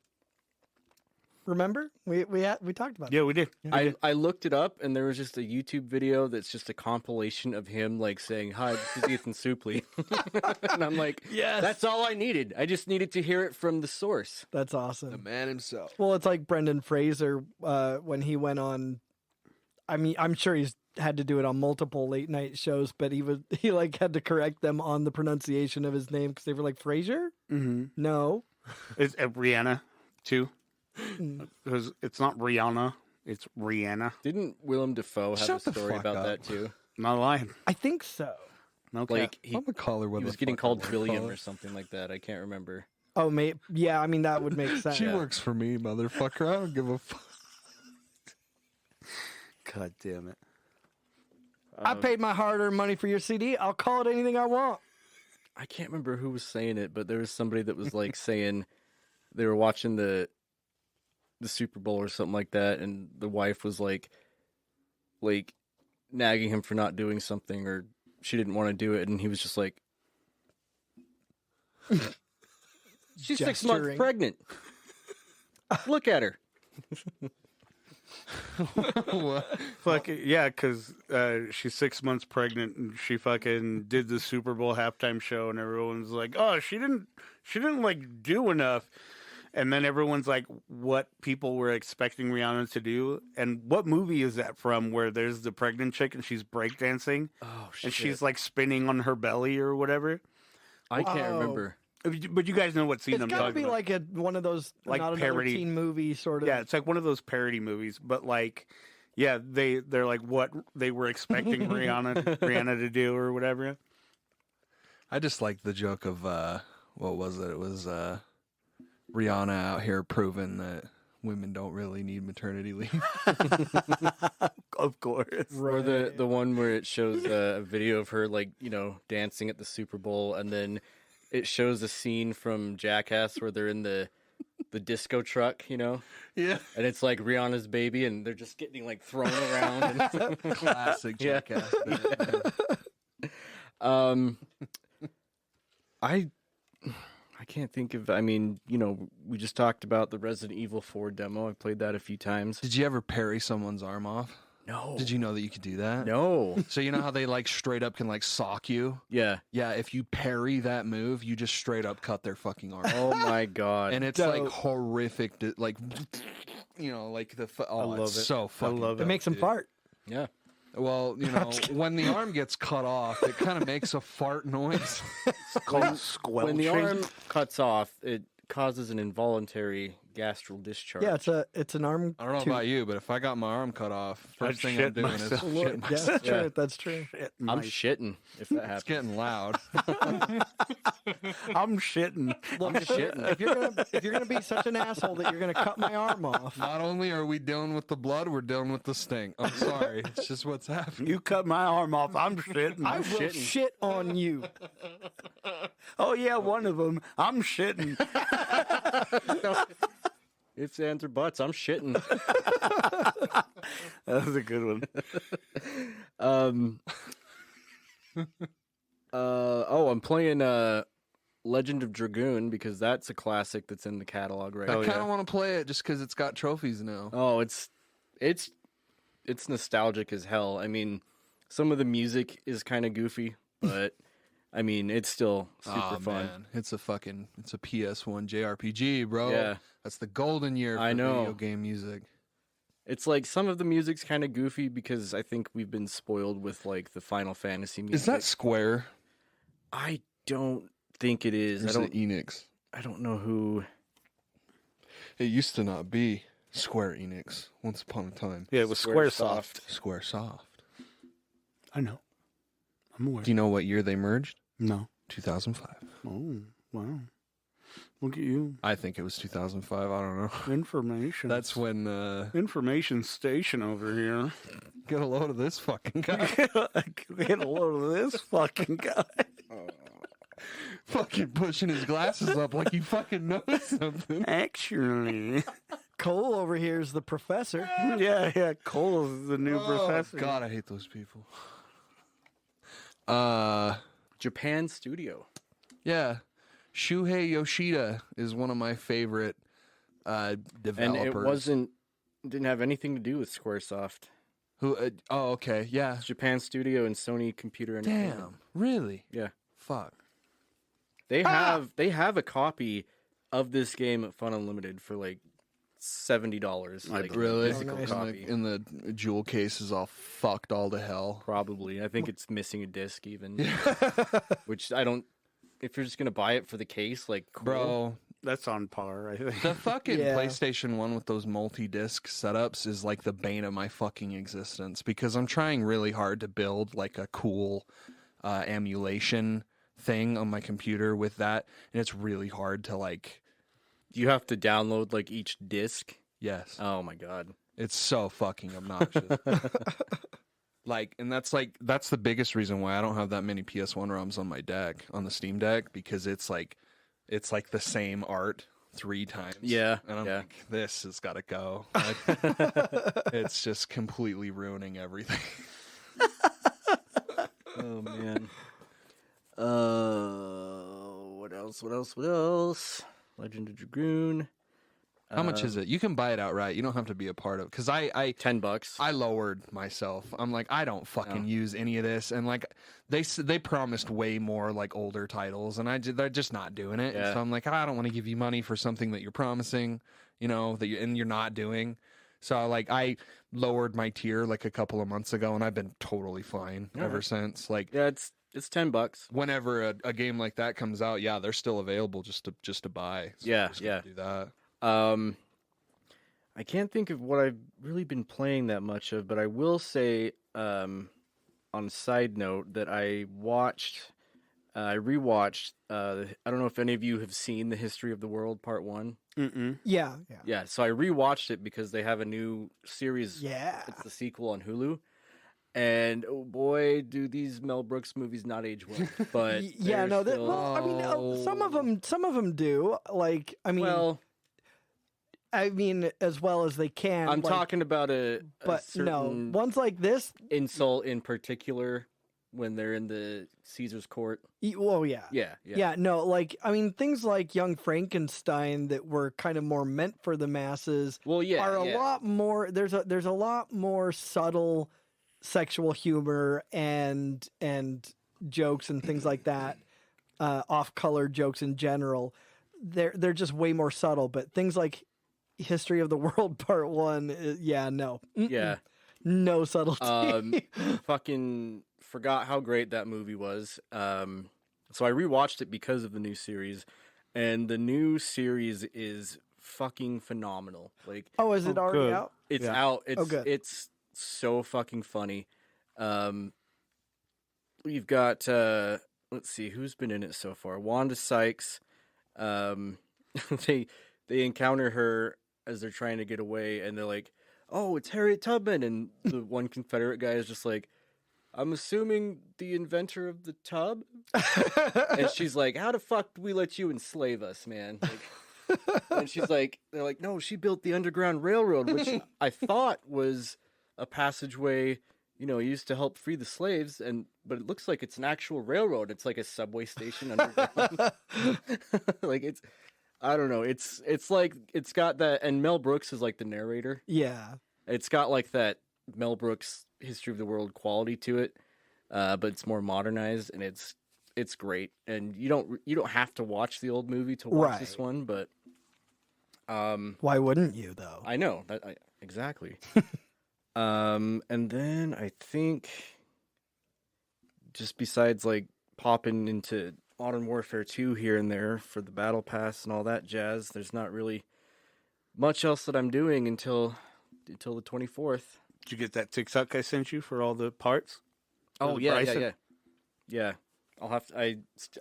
Remember? We talked about Yeah, we did. I looked it up, and there was just a YouTube video that's just a compilation of him like saying, "Hi, this is Ethan Suplee," and I'm like, Yes. that's all I needed. I just needed to hear it from the source." That's awesome. Man himself. Well, it's like Brendan Fraser when he went on. I mean, I'm sure he's had to do it on multiple late night shows, but he like had to correct them on the pronunciation of his name because they were like Fraser. Mm-hmm. No, It's Rihanna, too. Because it's not Rihanna, it's Rihanna. Didn't Willem Dafoe have Shut a the story fuck about up. that too? Not lying. I think so. Okay. Like he I'm gonna call her what was the getting fuck I called wanna William call or her. something like that. I can't remember. Oh, yeah. I mean, that would make sense. She works for me, motherfucker. I don't give a fuck. God damn it. I paid my hard-earned money for your CD. I'll call it anything I want. I can't remember who was saying it, but there was somebody that was like saying they were watching the Super Bowl or something like that, and the wife was like nagging him for not doing something, or she didn't want to do it, and he was just like, "She's 6 months Gesturing. pregnant. Look at her." Fuck it, yeah, because she's 6 months pregnant and she fucking did the Super Bowl halftime show and everyone's like, oh, she didn't like do enough. And then everyone's like, what people were expecting Rihanna to do. And what movie is that from where there's the pregnant chick and she's breakdancing Oh shit! and she's like spinning on her belly or whatever? I can't Oh. remem're. But you guys know what scene It's I'm got to talking be about. like one of those Like not parody. another teen movie sort of. Yeah, it's like one of those parody movies, but like, yeah, they're like what they were expecting Rihanna to do or whatever. I just like the joke of what was it? It was Rihanna out here proving that women don't really need maternity leave. Of course. Or the one where it shows a video of her like dancing at the Super Bowl, and then it shows a scene from Jackass where they're in the disco truck, Yeah. and it's like Rihanna's baby, and they're just getting like thrown around. And, Classic Yeah. jackass. I can't think of. I mean, we just talked about the Resident Evil 4 demo. I played that a few times. Did you ever parry someone's arm off? No. Did you know that you could do that? No. So you know how they like straight up can like sock you? Yeah. Yeah, if you parry that move, you just straight up cut their fucking arm. Oh my god. And it's like horrific, like like the. Oh, love it's it. so fucking. love It makes them dude. fart. yeah. Well, you know, when the arm gets cut off, it kind of makes a fart noise. It's called squelching. When the arm cuts off, it causes an involuntary gastral discharge. Yeah, it's an arm. I don't know about you, but if I got my arm cut off, first thing I'm shit doing myself. is shit Yeah, myself. that's true. That's true. I'm shitting if that It's happens. getting loud. I'm shitting. Look, if you're gonna be such an asshole that you're gonna cut my arm off, Not only are we dealing with the blood, we're dealing with the stink. I'm sorry. It's just what's happening. You cut my arm off. I'm shitting. I will shit on you. Oh yeah, one of them. I'm shitting. Ifs, ands, or buts, I'm shitting. That was a good one. I'm playing Legend of Dragoon because that's a classic that's in the catalog right I now. kind of want to play it just because it's got trophies now. Oh, it's nostalgic as hell. I mean, some of the music is kind of goofy, but I mean, it's still super fun. Man. It's a PS1 JRPG, bro. Yeah. That's the golden year for I know. video game music. It's like some of the music's kind of goofy because I think we've been spoiled with like the Final Fantasy music. Is that Square? I don't think it is. Or is it Enix? I don't know who. It used to not be Square Enix once upon a time. Yeah, it was Squaresoft. Squaresoft. I know. I'm aware. Do you know what year they merged? No. 2005. Oh, wow. Look at you. I think it was 2005. I don't know. Information. That's when Information station over here. get a load of this fucking guy. Get a load of this fucking guy. Fucking pushing his glasses up like he fucking knows something. Actually. Cole over here is the professor. Yeah. Cole is the new professor. God, I hate those people. Japan Studio. Yeah. Shuhei Yoshida is one of my favorite developers. And it didn't have anything to do with Squaresoft. Who? Oh, okay. Yeah. It's Japan Studio and Sony Computer Entertainment. Damn. Really? Yeah. Fuck. They have a copy of this game at Fun Unlimited for like $70. Like Really? a physical nice. copy. And the jewel case is all fucked all to hell. Probably. I think it's missing a disc even. Which I don't. If you're just gonna buy it for the case, like cool. Bro, That's on par, I think. the fucking Yeah. PlayStation 1 with those multi-disc setups is like the bane of my fucking existence because I'm trying really hard to build like a cool emulation thing on my computer with that, and it's really hard to like. You have to download like each disc. Yes, Oh my god. it's so fucking obnoxious. And that's the biggest reason why I don't have that many PS1 ROMs on my deck, on the Steam Deck, because it's like the same art 3 times. Yeah, And I'm yeah. like, this has got to go. It's just completely ruining everything. Oh man. What else? Legend of Dragoon. How much is it? You can buy it outright. You don't have to be a part of it. Because I $10. I lowered myself. I'm like, I don't fucking use any of this. And like, they promised way more like older titles, and they're just not doing it. Yeah. So I'm like, I don't want to give you money for something that you're promising, and you're not doing. So like, I lowered my tier like a couple of months ago, and I've been totally fine ever since. Like, Yeah, it's $10. whenever a game like that comes out, yeah, they're still available just to buy. So Yeah, I'm just gonna yeah. do that. I can't think of what I've really been playing that much of, but I will say, on a side note, that I rewatched. I don't know if any of you have seen The History of the World Part 1. Mm-mm. Yeah. Yeah, so I rewatched it because they have a new series. Yeah. It's the sequel on Hulu. And oh boy, do these Mel Brooks movies not age well. But Yeah, they're no, still- well, I mean, some of them do. Like, I mean, as well as they can. I'm like, talking about a but no, certain ones like this. insult in particular when they're in the Caesar's court. Oh yeah. Yeah. No, like I mean, things like Young Frankenstein that were kind of more meant for the masses. Well, yeah, are a yeah. lot more. There's a lot more subtle sexual humor and jokes and things like that. Off-color jokes in general. They're just way more subtle. But things like History of the World Part 1, yeah, no. Mm-mm. Yeah. No subtlety. Fucking forgot how great that movie was. So I rewatched it because of the new series, and the new series is fucking phenomenal. Like, Oh, is it already good. out? it's Yeah. out. good. It's so fucking funny. We've got let's see who's been in it so far. Wanda Sykes. They encounter her as they're trying to get away, and they're like, "Oh, it's Harriet Tubman," and the one Confederate guy is just like, "I'm assuming the inventor of the tub," and she's like, "How the fuck did we let you enslave us, man?" Like, and she's like, "They're like, no, she built the Underground Railroad, which I thought was a passageway, used to help free the slaves, but it looks like it's an actual railroad. It's like a subway station underground." Like, I don't know. It's like it's got that, and Mel Brooks is like the narrator. Yeah. It's got like that Mel Brooks History of the World quality to it, but it's more modernized, and it's great. And you don't have to watch the old movie to watch this Right. one, but Why wouldn't you, though? I know exactly. And then I think just besides like popping into Modern Warfare 2 here and there for the battle pass and all that jazz, there's not really much else that I'm doing until the 24th. Did you get that TikTok I sent you for all the parts? Oh the yeah, Bryson? yeah. I'll have to. I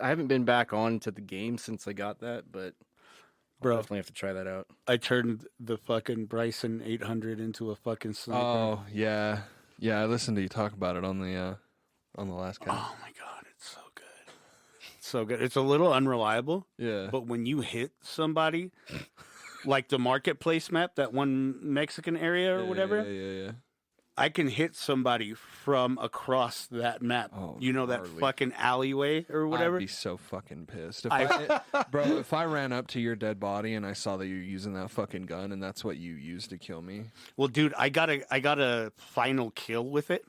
haven't been back on to the game since I got that, but I'll Bro. definitely have to try that out. I turned the fucking Bryson 800 into a fucking sniper. Oh yeah, yeah. I listened to you talk about it on the last cast. Oh my god, it's so good. It's so good. It's a little unreliable, Yeah, but when you hit somebody, like the marketplace map, that one Mexican area or yeah, whatever, Yeah. I can hit somebody from across that map. Oh, You know, that gnarly. fucking alleyway or whatever? I'd be so fucking pissed. If I ran up to your dead body and I saw that you're using that fucking gun and that's what you used to kill me. Well, dude, I got a final kill with it.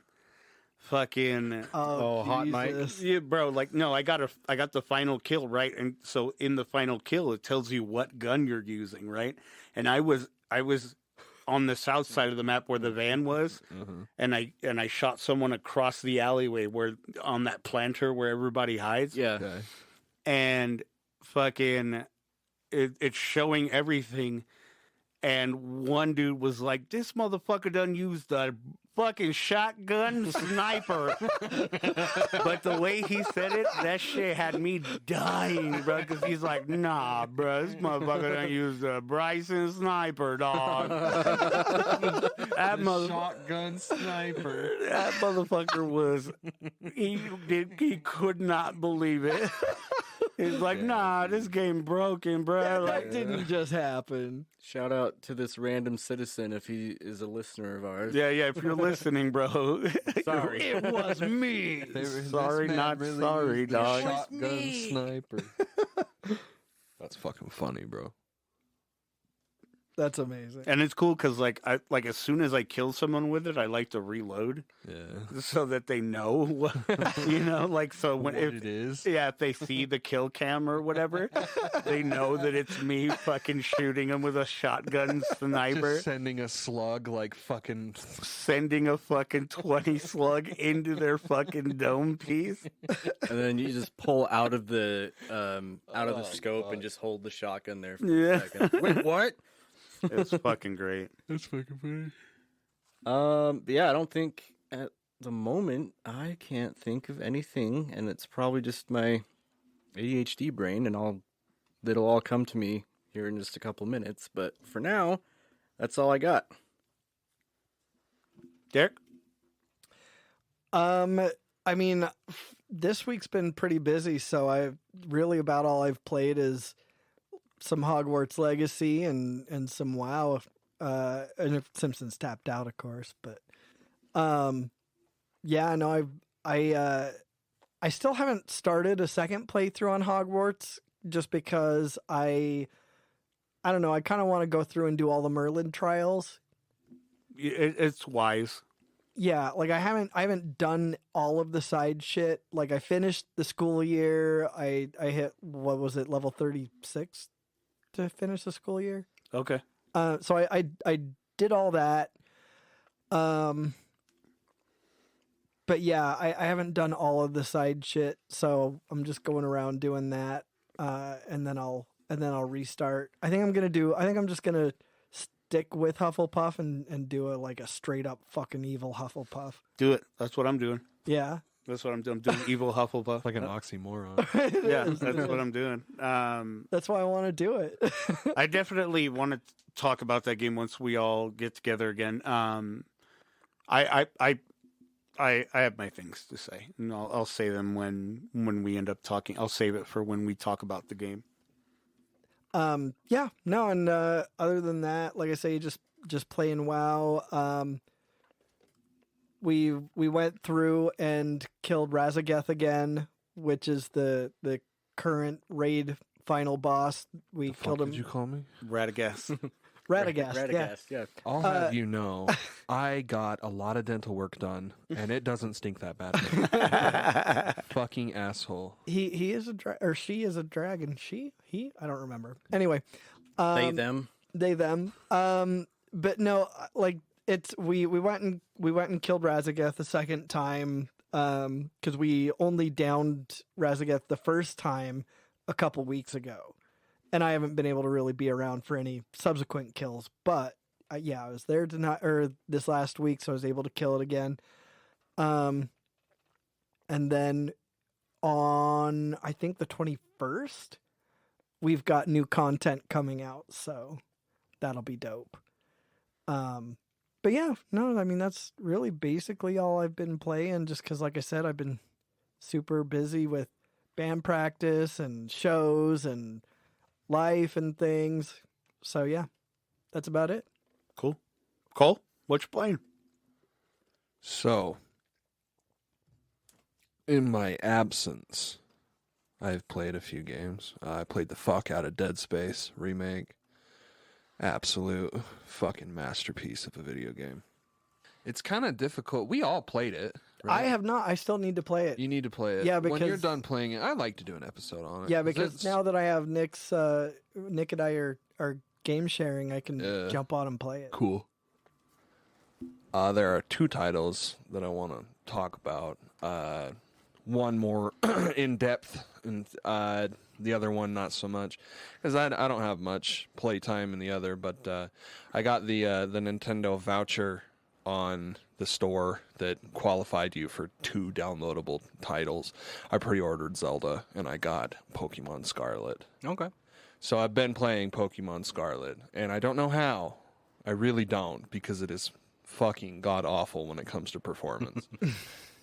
Fucking Oh, Hot Mike. Jesus. yeah, bro. Like, no, I got the final kill, right? And so in the final kill, it tells you what gun you're using, right? And I was on the south side of the map where the van was, and I shot someone across the alleyway where on that planter where everybody hides. Yeah. Okay. And fucking it's showing everything, and one dude was like, "This motherfucker done used the fucking shotgun sniper." But the way he said it, that shit had me dying, bro, because he's like, "Nah, bro, this motherfucker done used the Bryson sniper, dog." That Shotgun sniper. that motherfucker was he could not believe it. He's like, "Nah, this game broken, bro." Like, That didn't just happen. Shout out to this random citizen if he is a listener of ours. yeah, if you're listening, bro. Sorry. It was me. This Sorry, man not really sorry, used the dog. Shotgun sniper. That's fucking funny, bro. That's amazing. And it's cool because like as soon as I kill someone with it, I like to reload Yeah. so that they know what, like so when What it is. if they see the kill cam or whatever, they know that it's me fucking shooting them with a shotgun sniper, Just sending a slug like fucking. sending a fucking 20 slug into their fucking dome piece. And then you just pull out of the scope fuck. and just hold the shotgun there for Yeah. a second. Wait, what? It's fucking great. That's fucking funny. But yeah, I don't think at the moment I can't think of anything, and it's probably just my ADHD brain, and it'll all come to me here in just a couple minutes. But for now, that's all I got. Derek? I mean, this week's been pretty busy, so about all I've played is some Hogwarts Legacy and some WoW, and if Simpsons tapped out, of course. But yeah, no, I still haven't started a second playthrough on Hogwarts just because I don't know. I kind of want to go through and do all the Merlin trials. It's wise. Yeah, like I haven't done all of the side shit. Like I finished the school year. I hit, what was it, level 36 to finish the school year. Okay. So I did all that. but yeah, I haven't done all of the side shit, so I'm just going around doing that, and then I'll restart. I think I'm just gonna stick with Hufflepuff and do a straight up fucking evil Hufflepuff. Do it. That's what I'm doing. Yeah. That's what I'm doing. I'm doing evil Hufflepuff. Like an oxymoron. Yeah, that's what I'm doing. That's why I want to do it. I definitely want to talk about that game once we all get together again. I have my things to say, and I'll say them when we end up talking. I'll save it for when we talk about the game. Yeah, no, and other than that, like I say, just playing WoW. We went through and killed Razageth again, which is the current raid final boss. We killed him. Did you call me? Radagast. Radagast, yeah. Radagast, yeah. I'll have you know, I got a lot of dental work done, and it doesn't stink that bad. Fucking asshole. He is or she is a dragon. He I don't remember. Anyway, They them. they them. But no, like we went and killed Razageth the second time. Because we only downed Razageth the first time a couple weeks ago. And I haven't been able to really be around for any subsequent kills, but yeah, I was there this last week, so I was able to kill it again. And then on I think the 21st, we've got new content coming out, so that'll be dope. But yeah, no, I mean that's really basically all I've been playing. Just because, like I said, I've been super busy with band practice and shows and life and things. So yeah, that's about it. Cool. Cole, what you playing? So, in my absence, I've played a few games. I played the fuck out of Dead Space remake. Absolute fucking masterpiece of a video game. It's kind of difficult. We all played it. Right? I have not. I still need to play it. You need to play it. Yeah, when you're because- done playing it, I'd like to do an episode on it. Yeah, because it's- now that I have Nick and I are game sharing, I can jump on and play it. Cool. There are two titles that I want to talk about. One more in depth, and the other one not so much, because I don't have much play time in the other. But I got the Nintendo voucher on the store that qualified you for 2 downloadable titles. I pre-ordered Zelda, and I got Pokemon Scarlet. Okay. So I've been playing Pokemon Scarlet, and I don't know how. I really don't, because it is fucking god-awful when it comes to performance.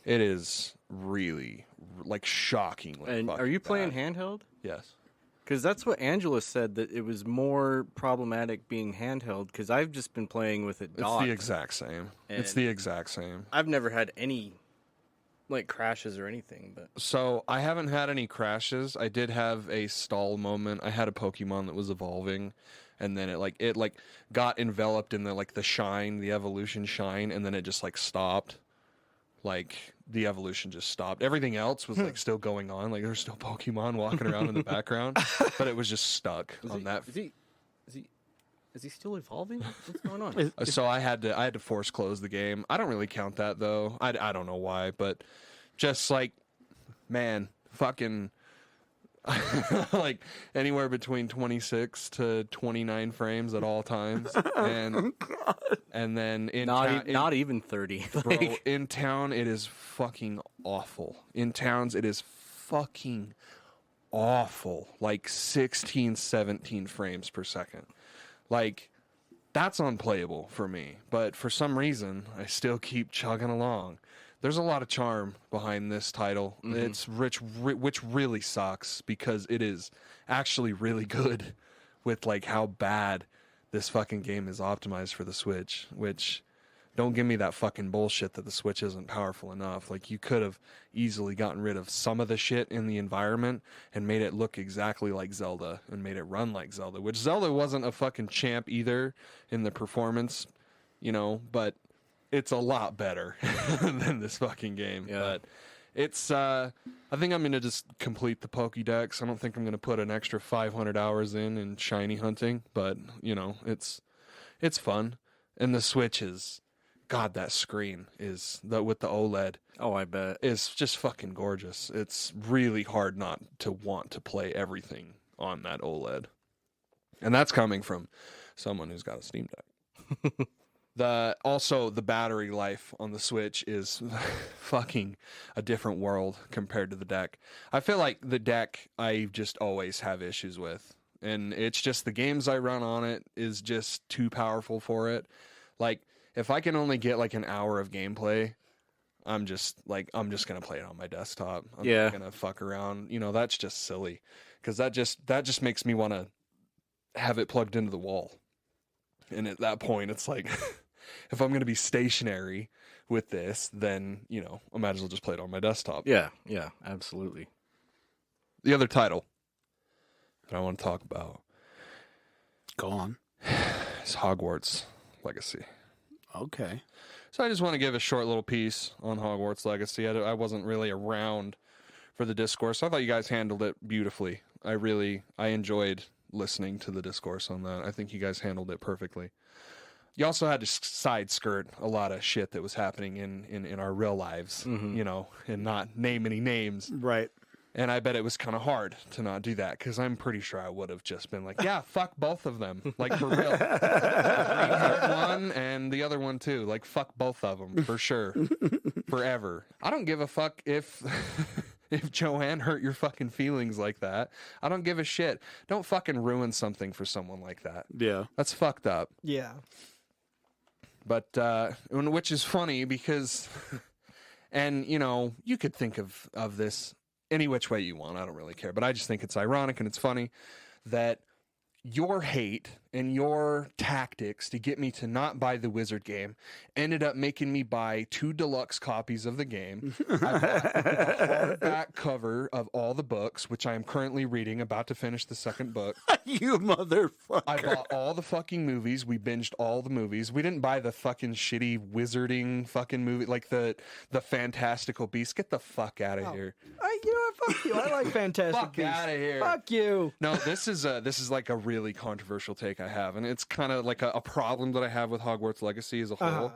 It is really, like, shockingly And fucking are you playing bad. handheld? Yes. Because that's what Angela said, that it was more problematic being handheld, because I've just been playing with it It's docked. the exact same. It's And- the exact same. I've never had any, like, crashes or anything, but... So I haven't had any crashes. I did have a stall moment. I had a Pokemon that was evolving, and then it got enveloped in the shine, the evolution shine, and then it just stopped. Like the evolution just stopped. Everything else was still going on. Like there's still Pokemon walking around in the background, but it was just stuck on that. Is he still evolving? What's going on? So I had to force close the game. I don't really count that though. I don't know why, but just man, fucking like anywhere between 26 to 29 frames at all times, and then Not even 30. bro, in town it is fucking awful. In towns it is fucking awful. Like 16, 17 frames per second. Like, that's unplayable for me. But for some reason, I still keep chugging along. There's a lot of charm behind this title. Mm-hmm. It's which really sucks because it is actually really good with how bad this fucking game is optimized for the Switch. Which, don't give me that fucking bullshit that the Switch isn't powerful enough. You could have easily gotten rid of some of the shit in the environment and made it look exactly like Zelda and made it run like Zelda, which Zelda wasn't a fucking champ either in the performance, but it's a lot better than this fucking game. Yeah. But it's, I think I'm going to just complete the Pokédex. I don't think I'm going to put an extra 500 hours in shiny hunting, but, it's fun. And the Switch is God, that screen is with the OLED Oh, I bet. is just fucking gorgeous. It's really hard not to want to play everything on that OLED. And that's coming from someone who's got a Steam Deck. Also, the battery life on the Switch is fucking a different world compared to the deck. I feel like the deck I just always have issues with. And it's just the games I run on it is just too powerful for it. Like, if I can only get like an hour of gameplay, I'm just going to play it on my desktop. I'm not going to fuck around. You know, that's just silly. Because that just makes me want to have it plugged into the wall. And at that point, it's like, if I'm going to be stationary with this, then, you know, I might as well just play it on my desktop. Yeah, absolutely. The other title that I want to talk about. Go on. Is Hogwarts Legacy. Okay. So I just want to give a short little piece on Hogwarts Legacy. I wasn't really around for the discourse. So I thought you guys handled it beautifully. I enjoyed listening to the discourse on that. I think you guys handled it perfectly. You also had to side skirt a lot of shit that was happening in our real lives, you know, and not name any names. Right. And I bet it was kind of hard to not do that, because I'm pretty sure I would have just been like, yeah, fuck both of them. Like, for real. Green one and the other one, too. Like, fuck both of them, for sure. Forever. I don't give a fuck if Joanne hurt your fucking feelings like that. I don't give a shit. Don't fucking ruin something for someone like that. Yeah. That's fucked up. Yeah. But, which is funny because, and, you know, you could think of this any which way you want. I don't really care. But I just think it's ironic and it's funny that your hate and your tactics to get me to not buy the Wizard game ended up making me buy 2 deluxe copies of the game. I bought the hardback cover of all the books, which I am currently reading, about to finish the second book. You motherfucker. I bought all the fucking movies. We binged all the movies. We didn't buy the fucking shitty wizarding fucking movie, like the Fantastical Beasts. Get the fuck out of here. You know what? Fuck you. I like Fantastic Fuck Beasts. outta here. Fuck you. No, this is like a really controversial take I have, and it's kind of like a problem that I have with Hogwarts Legacy as a whole.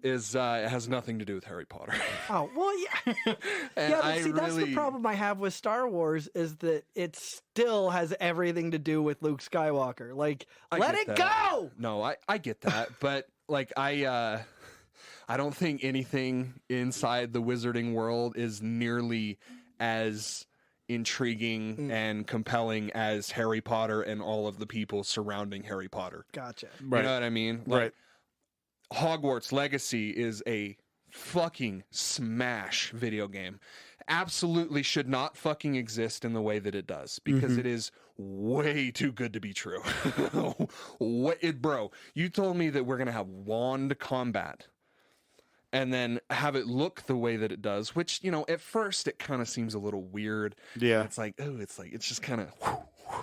Is it has nothing to do with Harry Potter. Oh, well, yeah. And Yeah, but see, that's the problem I have with Star Wars, is that it still has everything to do with Luke Skywalker. Like, let it go! No, I get that, but like I don't think anything inside the wizarding world is nearly as intriguing and compelling as Harry Potter and all of the people surrounding Harry Potter. Gotcha. Right. You know what I mean? Right. Hogwarts Legacy is a fucking smash video game. Absolutely should not fucking exist in the way that it does, because it is way too good to be true. Bro, you told me that we're going to have wand combat and then have it look the way that it does, which, you know, at first it kind of seems a little weird. Yeah. It's like, it's just kind of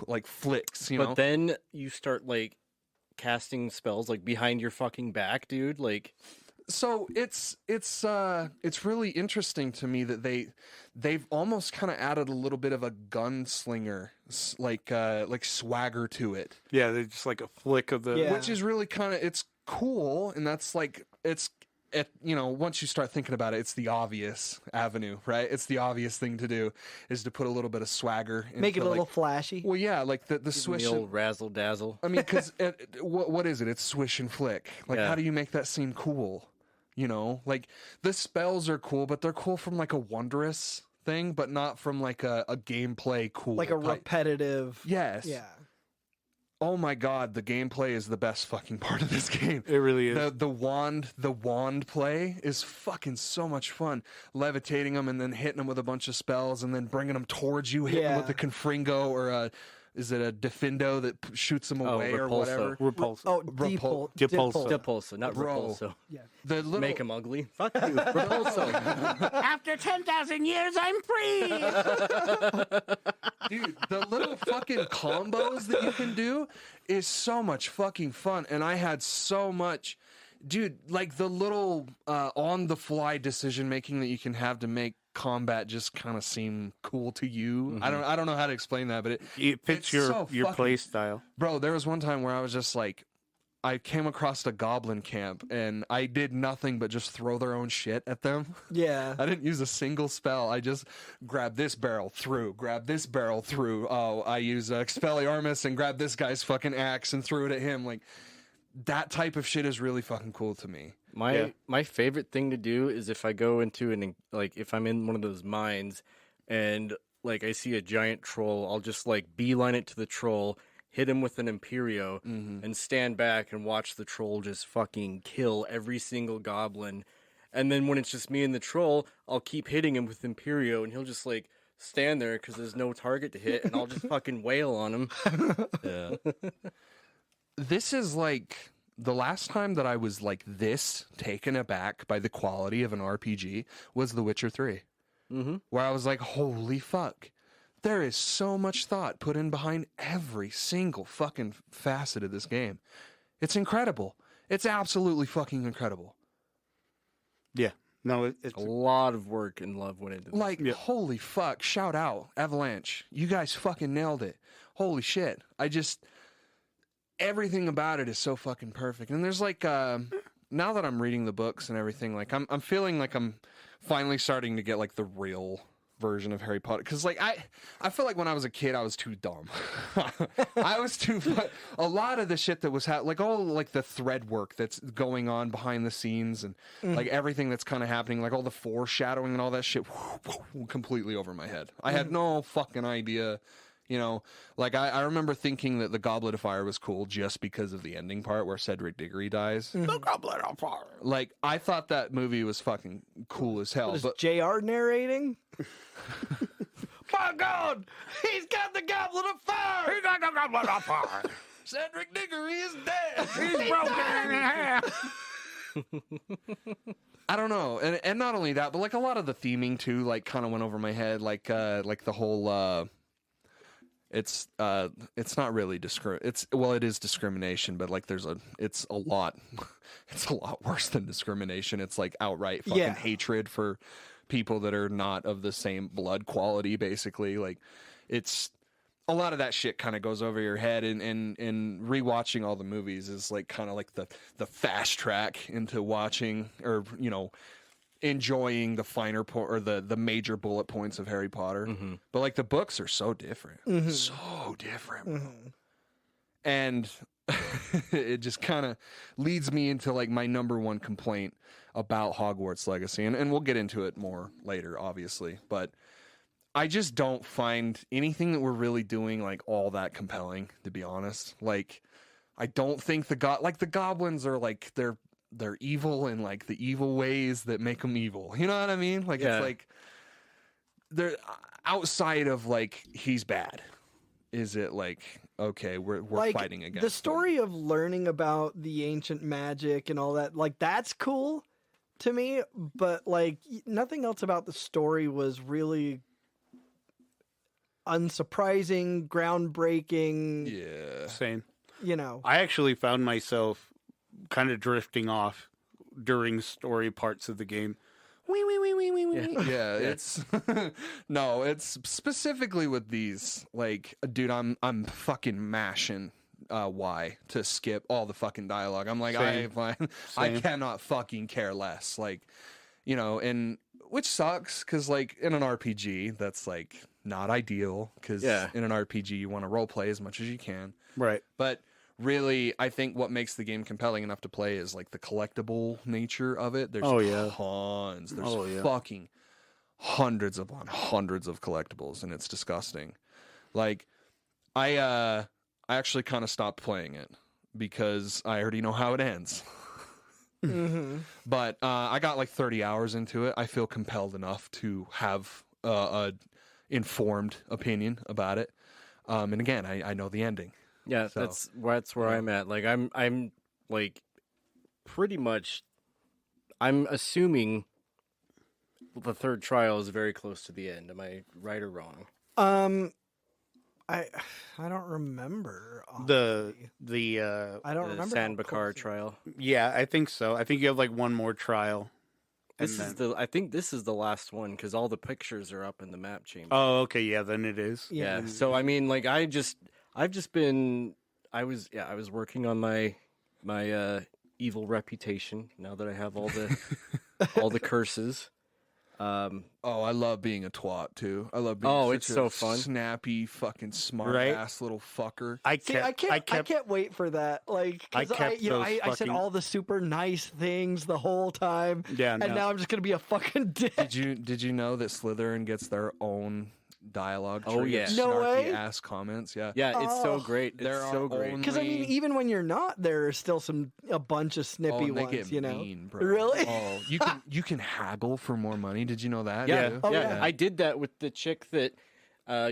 like flicks, you know? But then you start, like, casting spells, like, behind your fucking back, dude. Like, so it's really interesting to me that they've almost kind of added a little bit of a gunslinger like swagger to it. Yeah, they're just like a flick of the... Yeah. Which is really kind of, it's cool, and that's like, you know, once you start thinking about it, it's the obvious avenue, right? It's the obvious thing to do, is to put a little bit of swagger. Make it a little like, flashy. well, yeah, like the swish. the old razzle dazzle. I mean, because what is it? It's swish and flick. Like, Yeah. how do you make that seem cool? You know, like the spells are cool, but they're cool from like a wondrous thing, but not from like a gameplay cool. Like a type. repetitive. Yes. Yeah. Oh my god, the gameplay is the best fucking part of this game. It really is. The wand play is fucking so much fun. Levitating them and then hitting them with a bunch of spells and then bringing them towards you, hitting Yeah. with a Confringo or is it a Defendo that shoots them away or Repulso. whatever? Repulsive. Oh, Repul- Depulso. Depulso, not Bro. repulso. Yeah. The little, Make him ugly. Fuck you. Repulso. After 10,000 years, I'm free! dude, the little fucking combos that you can do is so much fucking fun. And I had so much, dude, like the little on the fly decision making that you can have to make combat just kind of seem cool to you. I don't know how to explain that, but It fits it's your so fucking- play style. bro, there was one time where I was just like, I came across a goblin camp, and I did nothing but just throw their own shit at them. Yeah. I didn't use a single spell. I just grabbed this barrel through, grabbed this barrel through. Oh, I use Expelliarmus and grabbed this guy's fucking axe and threw it at him. Like, that type of shit is really fucking cool to me. My favorite thing to do is if I go into if I'm in one of those mines and like I see a giant troll, I'll just like beeline it to the troll, hit him with an Imperio, and stand back and watch the troll just fucking kill every single goblin. And then when it's just me and the troll, I'll keep hitting him with Imperio, and he'll just like stand there because there's no target to hit, and I'll just fucking wail on him. Yeah. This is like the last time that I was like this taken aback by the quality of an RPG was The Witcher 3, where I was like, holy fuck. There is so much thought put in behind every single fucking facet of this game. It's incredible. It's absolutely fucking incredible. Yeah. No, it's a lot of work and love went into this. Like, holy fuck. Shout out, Avalanche. You guys fucking nailed it. Holy shit. Everything about it is so fucking perfect. And there's like, now that I'm reading the books and everything, like I'm feeling like I'm finally starting to get like the real version of Harry Potter. Cause like, I feel like when I was a kid, I was too dumb. I was too, a lot of the shit that was like all like the thread work that's going on behind the scenes and like everything that's kind of happening, like all the foreshadowing and all that shit completely over my head. I had no fucking idea. You know, like I remember thinking that the Goblet of Fire was cool just because of the ending part where Cedric Diggory dies. the Goblet of Fire. Like, I thought that movie was fucking cool as hell. Was But JR narrating? My God! He's got the Goblet of Fire! He got the Goblet of Fire. Cedric Diggory is dead. He's broken in half. I don't know, and not only that, but like a lot of the theming too, like kind of went over my head. Like the whole. It's not really it is discrimination, but like it's a lot worse than discrimination. It's like outright fucking hatred for people that are not of the same blood quality, basically. Like, it's a lot of that shit kind of goes over your head, and rewatching all the movies is like kind of like the fast track into watching, or you know, enjoying the finer or the major bullet points of Harry Potter. But like the books are so different. So different. And it just kind of leads me into like my number one complaint about Hogwarts Legacy, and we'll get into it more later, obviously, but I just don't find anything that we're really doing like all that compelling, to be honest. Like, I don't think the goblins are like they're evil in like the evil ways that make them evil. You know what I mean? Like, it's like they're outside of like he's bad. Is it like, okay, we're like, fighting against the story of learning about the ancient magic and all that? Like, that's cool to me, but like nothing else about the story was really unsurprising, groundbreaking. Yeah, same. You know, I actually found myself kind of drifting off during story parts of the game. Yeah, it's no, it's specifically with these. Like, dude, I'm fucking mashing Y to skip all the fucking dialogue. I'm like, I cannot fucking care less. Like, you know, and which sucks because like in an RPG that's like not ideal, because in an RPG you want to role play as much as you can, Right? but really, I think what makes the game compelling enough to play is like the collectible nature of it. There's tons. There's fucking hundreds of collectibles, and it's disgusting. Like, I actually kind of stopped playing it because I already know how it ends. But I got like 30 hours into it. I feel compelled enough to have a informed opinion about it. And again, I know the ending. Yeah, So, that's where I'm at. Like, I'm like pretty much. I'm assuming the third trial is very close to the end. Am I right or wrong? I don't remember The I don't The remember San how Bakar close it- trial. yeah, I think so. I think you have like one more trial. I think this is the last one because all the pictures are up in the map chamber. Oh, okay, yeah, then it is. Yeah. So I mean, like, I was working on my my evil reputation now that I have all the all the curses. Oh, I love being a twat too. I love being such it's so fun. snappy, fucking smart Right? ass little fucker. I See, I kept can't wait for that. Like, I because kept those I said fucking- all the super nice things the whole time. Yeah, and no. now I'm just gonna be a fucking dick. Did you know that Slytherin gets their own dialogue? Oh, tree of yeah. No way. snarky ass comments. Yeah. Yeah, it's so Oh. great. It's There so are great. only- Because I mean, even when you're not, there are still a bunch of snippy and they ones. get You know, mean, bro. really? Oh, you can haggle for more money. Did you know that? Yeah, too? Oh, yeah. yeah. I did that with the chick that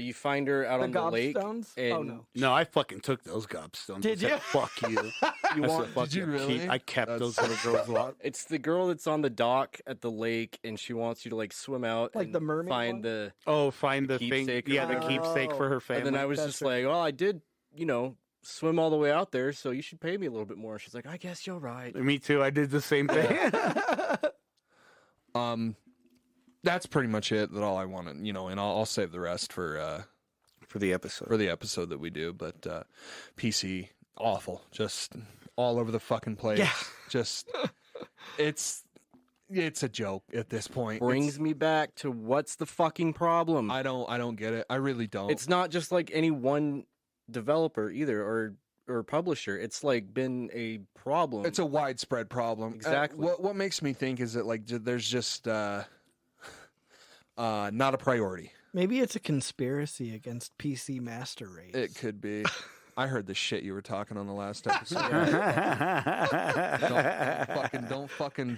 you find her out The on the lake. gobstones? And Oh no. No, I fucking took those gobstones. Did I said, you? Fuck you. You want? Fuck Did you really? I kept That's those little girls locked. It's the girl that's on the dock at the lake, and she wants you to like swim out, Like and the mermaid find one? the. Oh, find the thing. Keepsake or Yeah, the whatever. keepsake for her family. And then I was That's just right. like, well, I did, swim all the way out there, so you should pay me a little bit more. She's like, I guess you're right. Me too. I did the same thing. That's pretty much it. That all I wanted, and I'll save the rest for For the episode. the episode that we do. But PC awful, just all over the fucking place. Yeah. Just it's a joke at this point. Brings me back to what's the fucking problem? I don't get it. I really don't. It's not just like any one developer either, or publisher. It's like been a problem. It's a widespread problem. Exactly. What makes me think is that like there's just not a priority. Maybe it's a conspiracy against PC master race. It could be. I heard the shit you were talking on the last episode. Don't fucking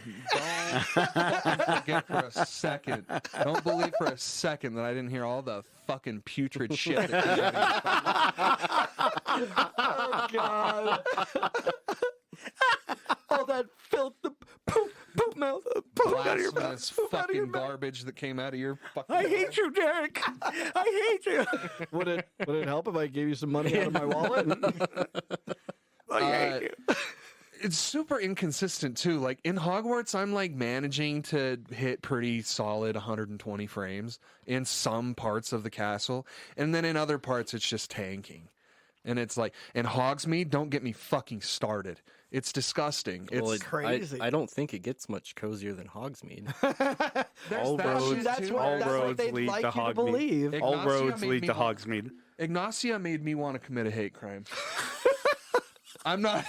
forget for a second. Don't believe for a second that I didn't hear all the fucking putrid shit that came out of your Oh God! All that filth, the poop mouth, poop out of your mouth, blasphemous poop out of your fucking mouth. garbage that came out of your fucking I hate you, Derek. I hate you. Would it help if I gave you some money out of my wallet? I hate you. It's super inconsistent too. Like in Hogwarts, I'm like managing to hit pretty solid 120 frames in some parts of the castle, and then in other parts it's just tanking. And it's like, and Hogsmeade, don't get me fucking started. It's disgusting. It's Well, crazy. I don't think it gets much cozier than Hogsmeade. there's all that roads- shit, That's too. what, All that's what roads they'd lead like to you to Hogsmeade. believe. Ignacia All roads made lead me to want- Hogsmeade. Ignacia made me want to commit a hate crime. I'm not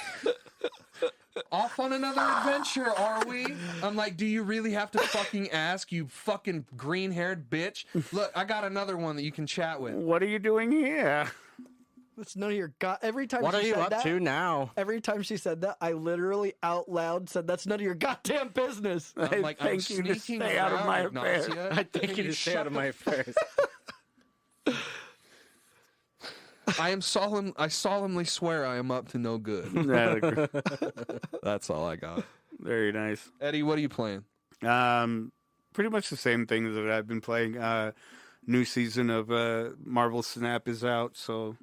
off on another adventure, are we? I'm like, do you really have to fucking ask, you fucking green-haired bitch? Look, I got another one that you can chat with. What are you doing here? That's none of your every time What she are you said up that, to now? Every time she said that, I literally out loud said, "That's none of your goddamn business." I'm like, I'm Thank you to sneaking stay out of around, my Ignacia. affairs. I think Can you you just stay shut out of the my affairs. I solemnly swear I am up to no good. That's all I got. Very nice. Eddie, what are you playing? Pretty much the same things that I've been playing. New season of Marvel Snap is out, so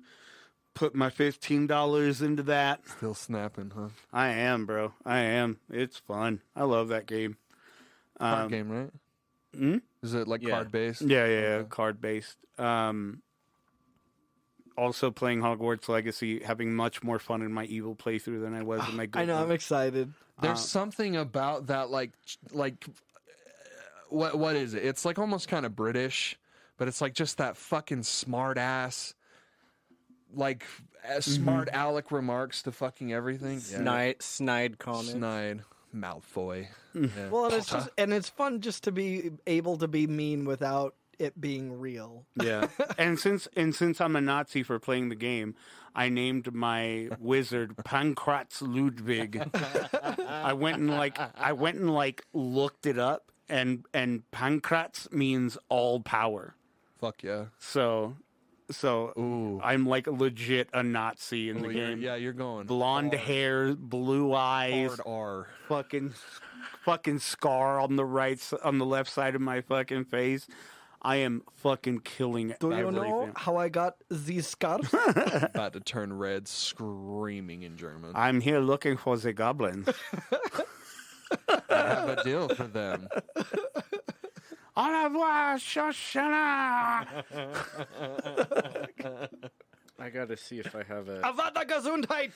put my $15 into that. Still snapping, huh? I am, bro. I am. It's fun. I love that game. Card game, right? Hmm? Is it like Yeah. card based? Yeah, card based. Also playing Hogwarts Legacy, having much more fun in my evil playthrough than I was in my good I know. one. I'm excited. There's something about that, like what is it? It's like almost kind of British, but it's like just that fucking smart ass, like smart aleck remarks to fucking everything. Snide comment. Snide, Malfoy. Mm. Yeah. Well, and it's fun just to be able to be mean without it being real. Yeah, and since I'm a Nazi for playing the game, I named my wizard Pankratz Ludwig. I went and looked it up, and Pankratz means all power. Fuck yeah. So Ooh. I'm like legit a Nazi in the Oh, game. yeah, you're going Blonde hair, blue eyes, hard R. fucking scar on the left side of my fucking face. I am fucking killing it. Do you know everything. how I got these scarves? About to turn red, screaming in German. I'm here looking for the goblins. I have a deal for them. Au revoir, Shoshana. I gotta see if I have a. Avada Gesundheit!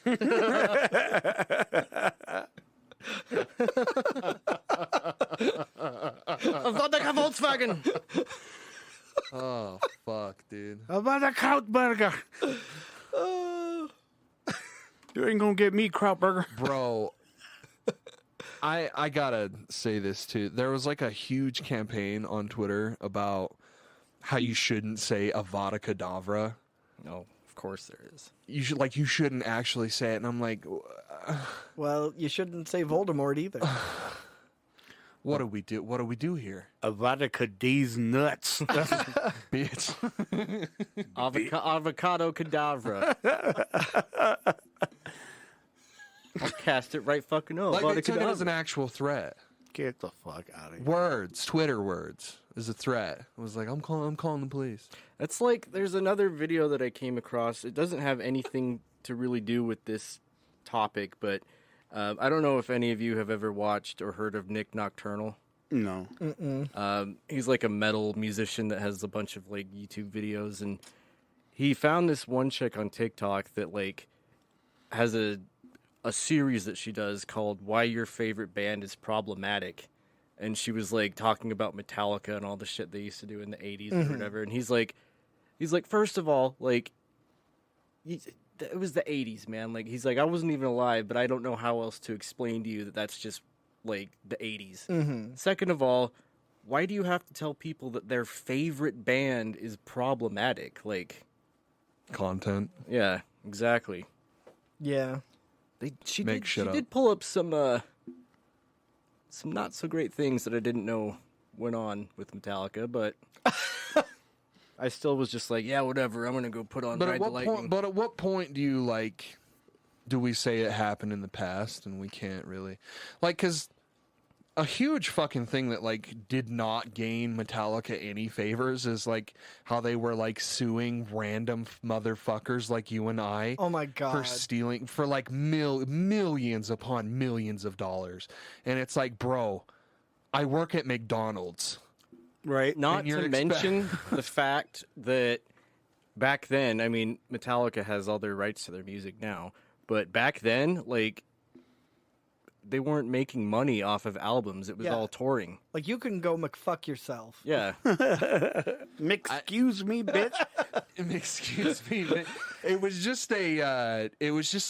dragon. Oh fuck, dude. About a Krautburger. You ain't gonna get me Krautburger. Bro, I gotta say this too. There was like a huge campaign on Twitter about how you shouldn't say Avada Kedavra. No, of course there is. You shouldn't actually say it, and I'm like, Well, you shouldn't say Voldemort either. what do we do? What do we do here, Avada Kedavra's nuts. bitch? Avocado Kedavra. I'll cast it right fucking up. Like they Avada took it as Kedavra. an actual threat. Get the fuck out of here. Words, Twitter words, is a threat. I was like, I'm calling the police. That's like, there's another video that I came across. It doesn't have anything to really do with this topic, but I don't know if any of you have ever watched or heard of Nick Nocturnal. No. He's like a metal musician that has a bunch of like YouTube videos, and he found this one chick on TikTok that like has a series that she does called Why Your Favorite Band is Problematic. And she was like talking about Metallica and all the shit they used to do in the 80s or whatever. And he's like, first of all, like, it was the 80s, man. Like, he's like, I wasn't even alive, but I don't know how else to explain to you that that's just like the 80s. Second of all, why do you have to tell people that their favorite band is problematic? Like, Content. yeah, exactly. Yeah. She Make shit up. did pull up some not so great things that I didn't know went on with Metallica, but I still was just like, yeah, whatever. I'm gonna go put on Ride the Lightning. But at what point do we say it happened in the past and we can't really, like, because a huge fucking thing that like did not gain Metallica any favors is like how they were like suing random motherfuckers like you and I. Oh my god. For stealing for like millions upon millions of dollars, and it's like, bro, I work at McDonald's. Right. Not and you're to mention the fact that back then, I mean, Metallica has all their rights to their music now, but back then, like, they weren't making money off of albums. It was all touring. Like, you can go McFuck yourself. Yeah. Excuse me, bitch. Excuse me. But it was just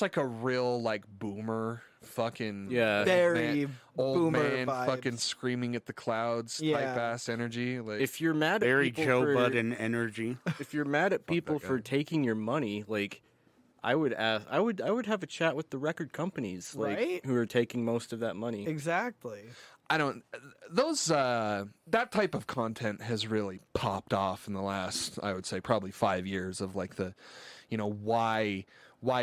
like a real like boomer fucking Yeah. Very old boomer man vibes. fucking screaming at the clouds Yeah. type ass energy. Like, If you're mad at Very people Joe for, Budden energy. if you're mad at people that for guy. taking your money, like, I would have a chat with the record companies, like, Right? who are taking most of that money. Exactly. I don't those that type of content has really popped off in the last, I would say, probably 5 years of like the, why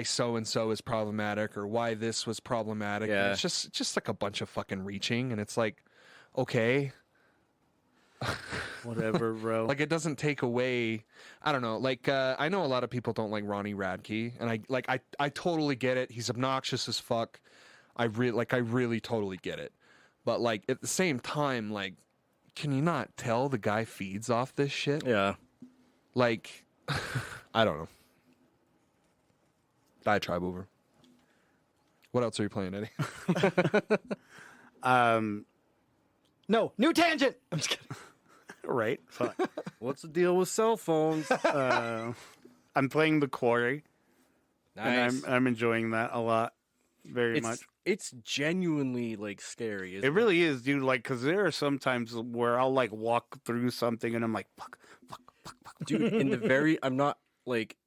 so and so is problematic or why this was problematic. Yeah. And it's just like a bunch of fucking reaching, and it's like, okay. Whatever, bro. Like, it doesn't take away. I don't know. Like, I know a lot of people don't like Ronnie Radke, and I totally get it. He's obnoxious as fuck. I really totally get it. But like at the same time, like, can you not tell the guy feeds off this shit? Yeah. Like, I don't know. Diatribe over. What else are you playing, Eddie? No, new tangent. I'm just kidding. Right. Fuck. What's the deal with cell phones? I'm playing The Quarry, Nice. and I'm enjoying that a lot, very much. It's genuinely like scary. It really is, dude. Like, because there are some times where I'll like walk through something and I'm like, fuck. Dude, I'm not like,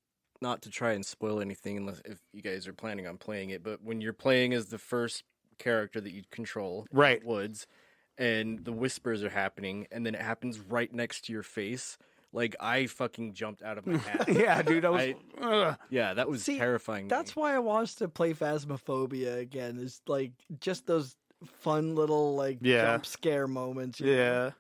not to try and spoil anything unless if you guys are planning on playing it, but when you're playing as the first character that you control, Right. Woods, and the whispers are happening, and then it happens right next to your face. Like, I fucking jumped out of my hat. Yeah, dude. Ugh. Yeah, that was See, terrifying. That's why I want to play Phasmophobia again. Is like just those fun little like jump scare moments. you know? Yeah.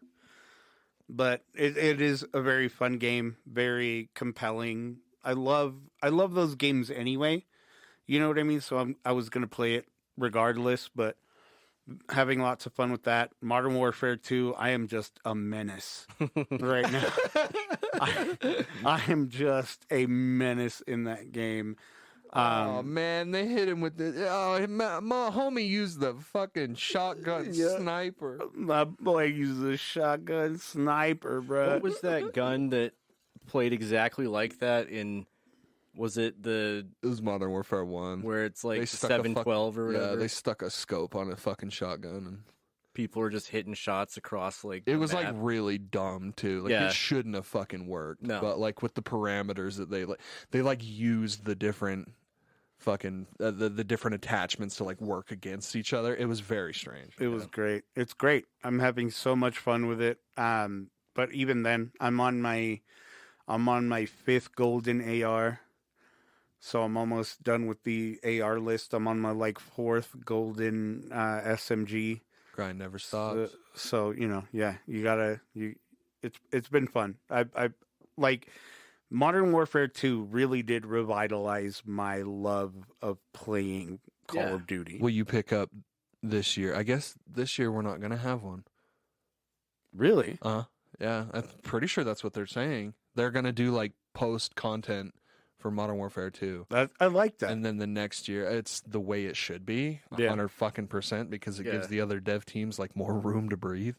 But it is a very fun game, very compelling. I love those games anyway. You know what I mean? So I was gonna play it regardless, but having lots of fun with that. Modern Warfare 2, I am just a menace right now. I am just a menace in that game. Oh man, they hit him with the. Oh, my homie used the fucking shotgun sniper. My boy uses a shotgun sniper, bro. What was that gun that played exactly like that in? Was it It was Modern Warfare 1. where it's like They stuck a 712 or whatever? Yeah, they stuck a scope on a fucking shotgun, and People are just hitting shots across like. it the was like map. really dumb too. Like Yeah. it shouldn't have fucking worked. No. But like with the parameters that they used the different fucking the different attachments to like work against each other. It was very strange. It was great. It's great. I'm having so much fun with it. But even then, I'm on my 5th golden AR. So I'm almost done with the AR list. I'm on my like 4th golden SMG. Grind never stops. So yeah, it's been fun. I like Modern Warfare 2 really did revitalize my love of playing Call of Duty. Will you pick up this year? I guess this year we're not gonna have one. Really? Yeah, I'm pretty sure that's what they're saying. They're gonna do like post content for Modern Warfare 2. I like that. And then the next year, it's the way it should be, 100% because it gives the other dev teams like more room to breathe.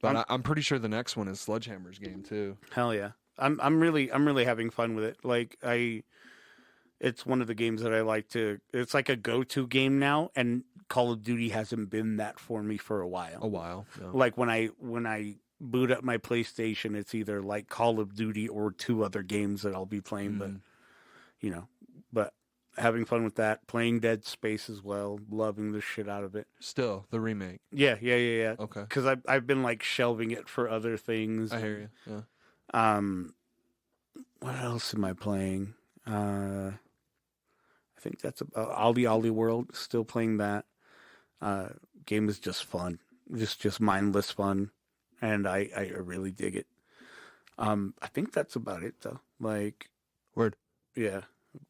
But I'm pretty sure the next one is Sledgehammer's game too. Hell yeah. I'm really having fun with it. Like it's one of the games that I like to. It's like a go-to game now, and Call of Duty hasn't been that for me for a while. Yeah. Like when I boot up my PlayStation, it's either like Call of Duty or 2 other games that I'll be playing. But having fun with that, playing Dead Space as well, loving the shit out of it. Still the remake. Yeah. Okay. Because I've been like shelving it for other things. I hear you. Yeah. What else am I playing? I think that's about Ollie World. Still playing that. Game is just fun, just mindless fun, and I really dig it. I think that's about it though. Like, Word. Yeah,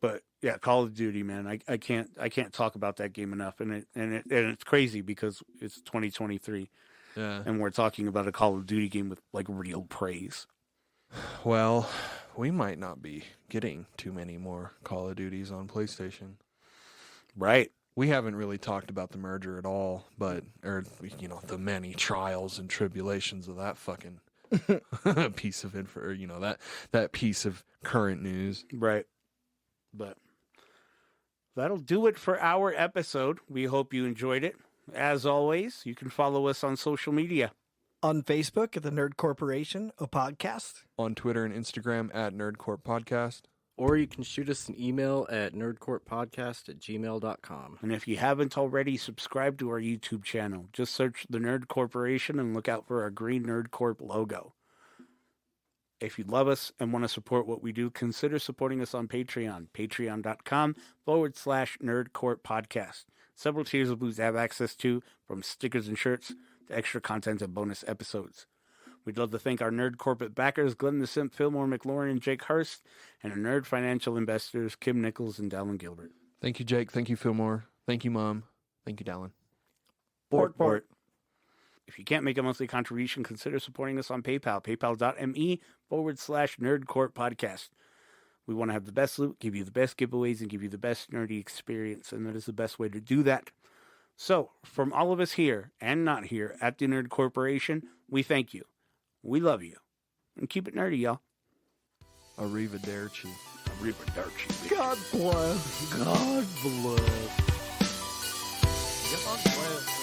but yeah, Call of Duty, man. I can't talk about that game enough, and it's crazy because it's 2023, and we're talking about a Call of Duty game with like real praise. Well, we might not be getting too many more Call of Duties on PlayStation. Right. We haven't really talked about the merger at all, the many trials and tribulations of that fucking piece of info, that piece of current news. Right. But that'll do it for our episode. We hope you enjoyed it. As always, you can follow us on social media. On Facebook at the Nerd Corporation, a podcast. On Twitter and Instagram at NerdCorp Podcast. Or you can shoot us an email at nerdcorppodcast@gmail.com. And if you haven't already, subscribe to our YouTube channel. Just search the Nerd Corporation and look out for our green Nerd Corp logo. If you love us and want to support what we do, consider supporting us on Patreon. Patreon.com/Nerd Corp Podcast. Several tiers of booze have access to, from stickers and shirts to extra content and bonus episodes. We'd love to thank our Nerd Corporate backers, Glenn the Simp, Fillmore McLaurin, and Jake Hurst, and our Nerd Financial investors, Kim Nichols and Dallin Gilbert. Thank you, Jake. Thank you, Fillmore. Thank you, Mom. Thank you, Dallin. Port. If you can't make a monthly contribution, consider supporting us on PayPal, paypal.me/Nerd Corp Podcast. We want to have the best loot, give you the best giveaways, and give you the best nerdy experience, and that is the best way to do that. So, from all of us here and not here at the Nerd Corporation, we thank you. We love you. And keep it nerdy, y'all. Arrivederci. Arrivederci. God bless. God bless. God bless.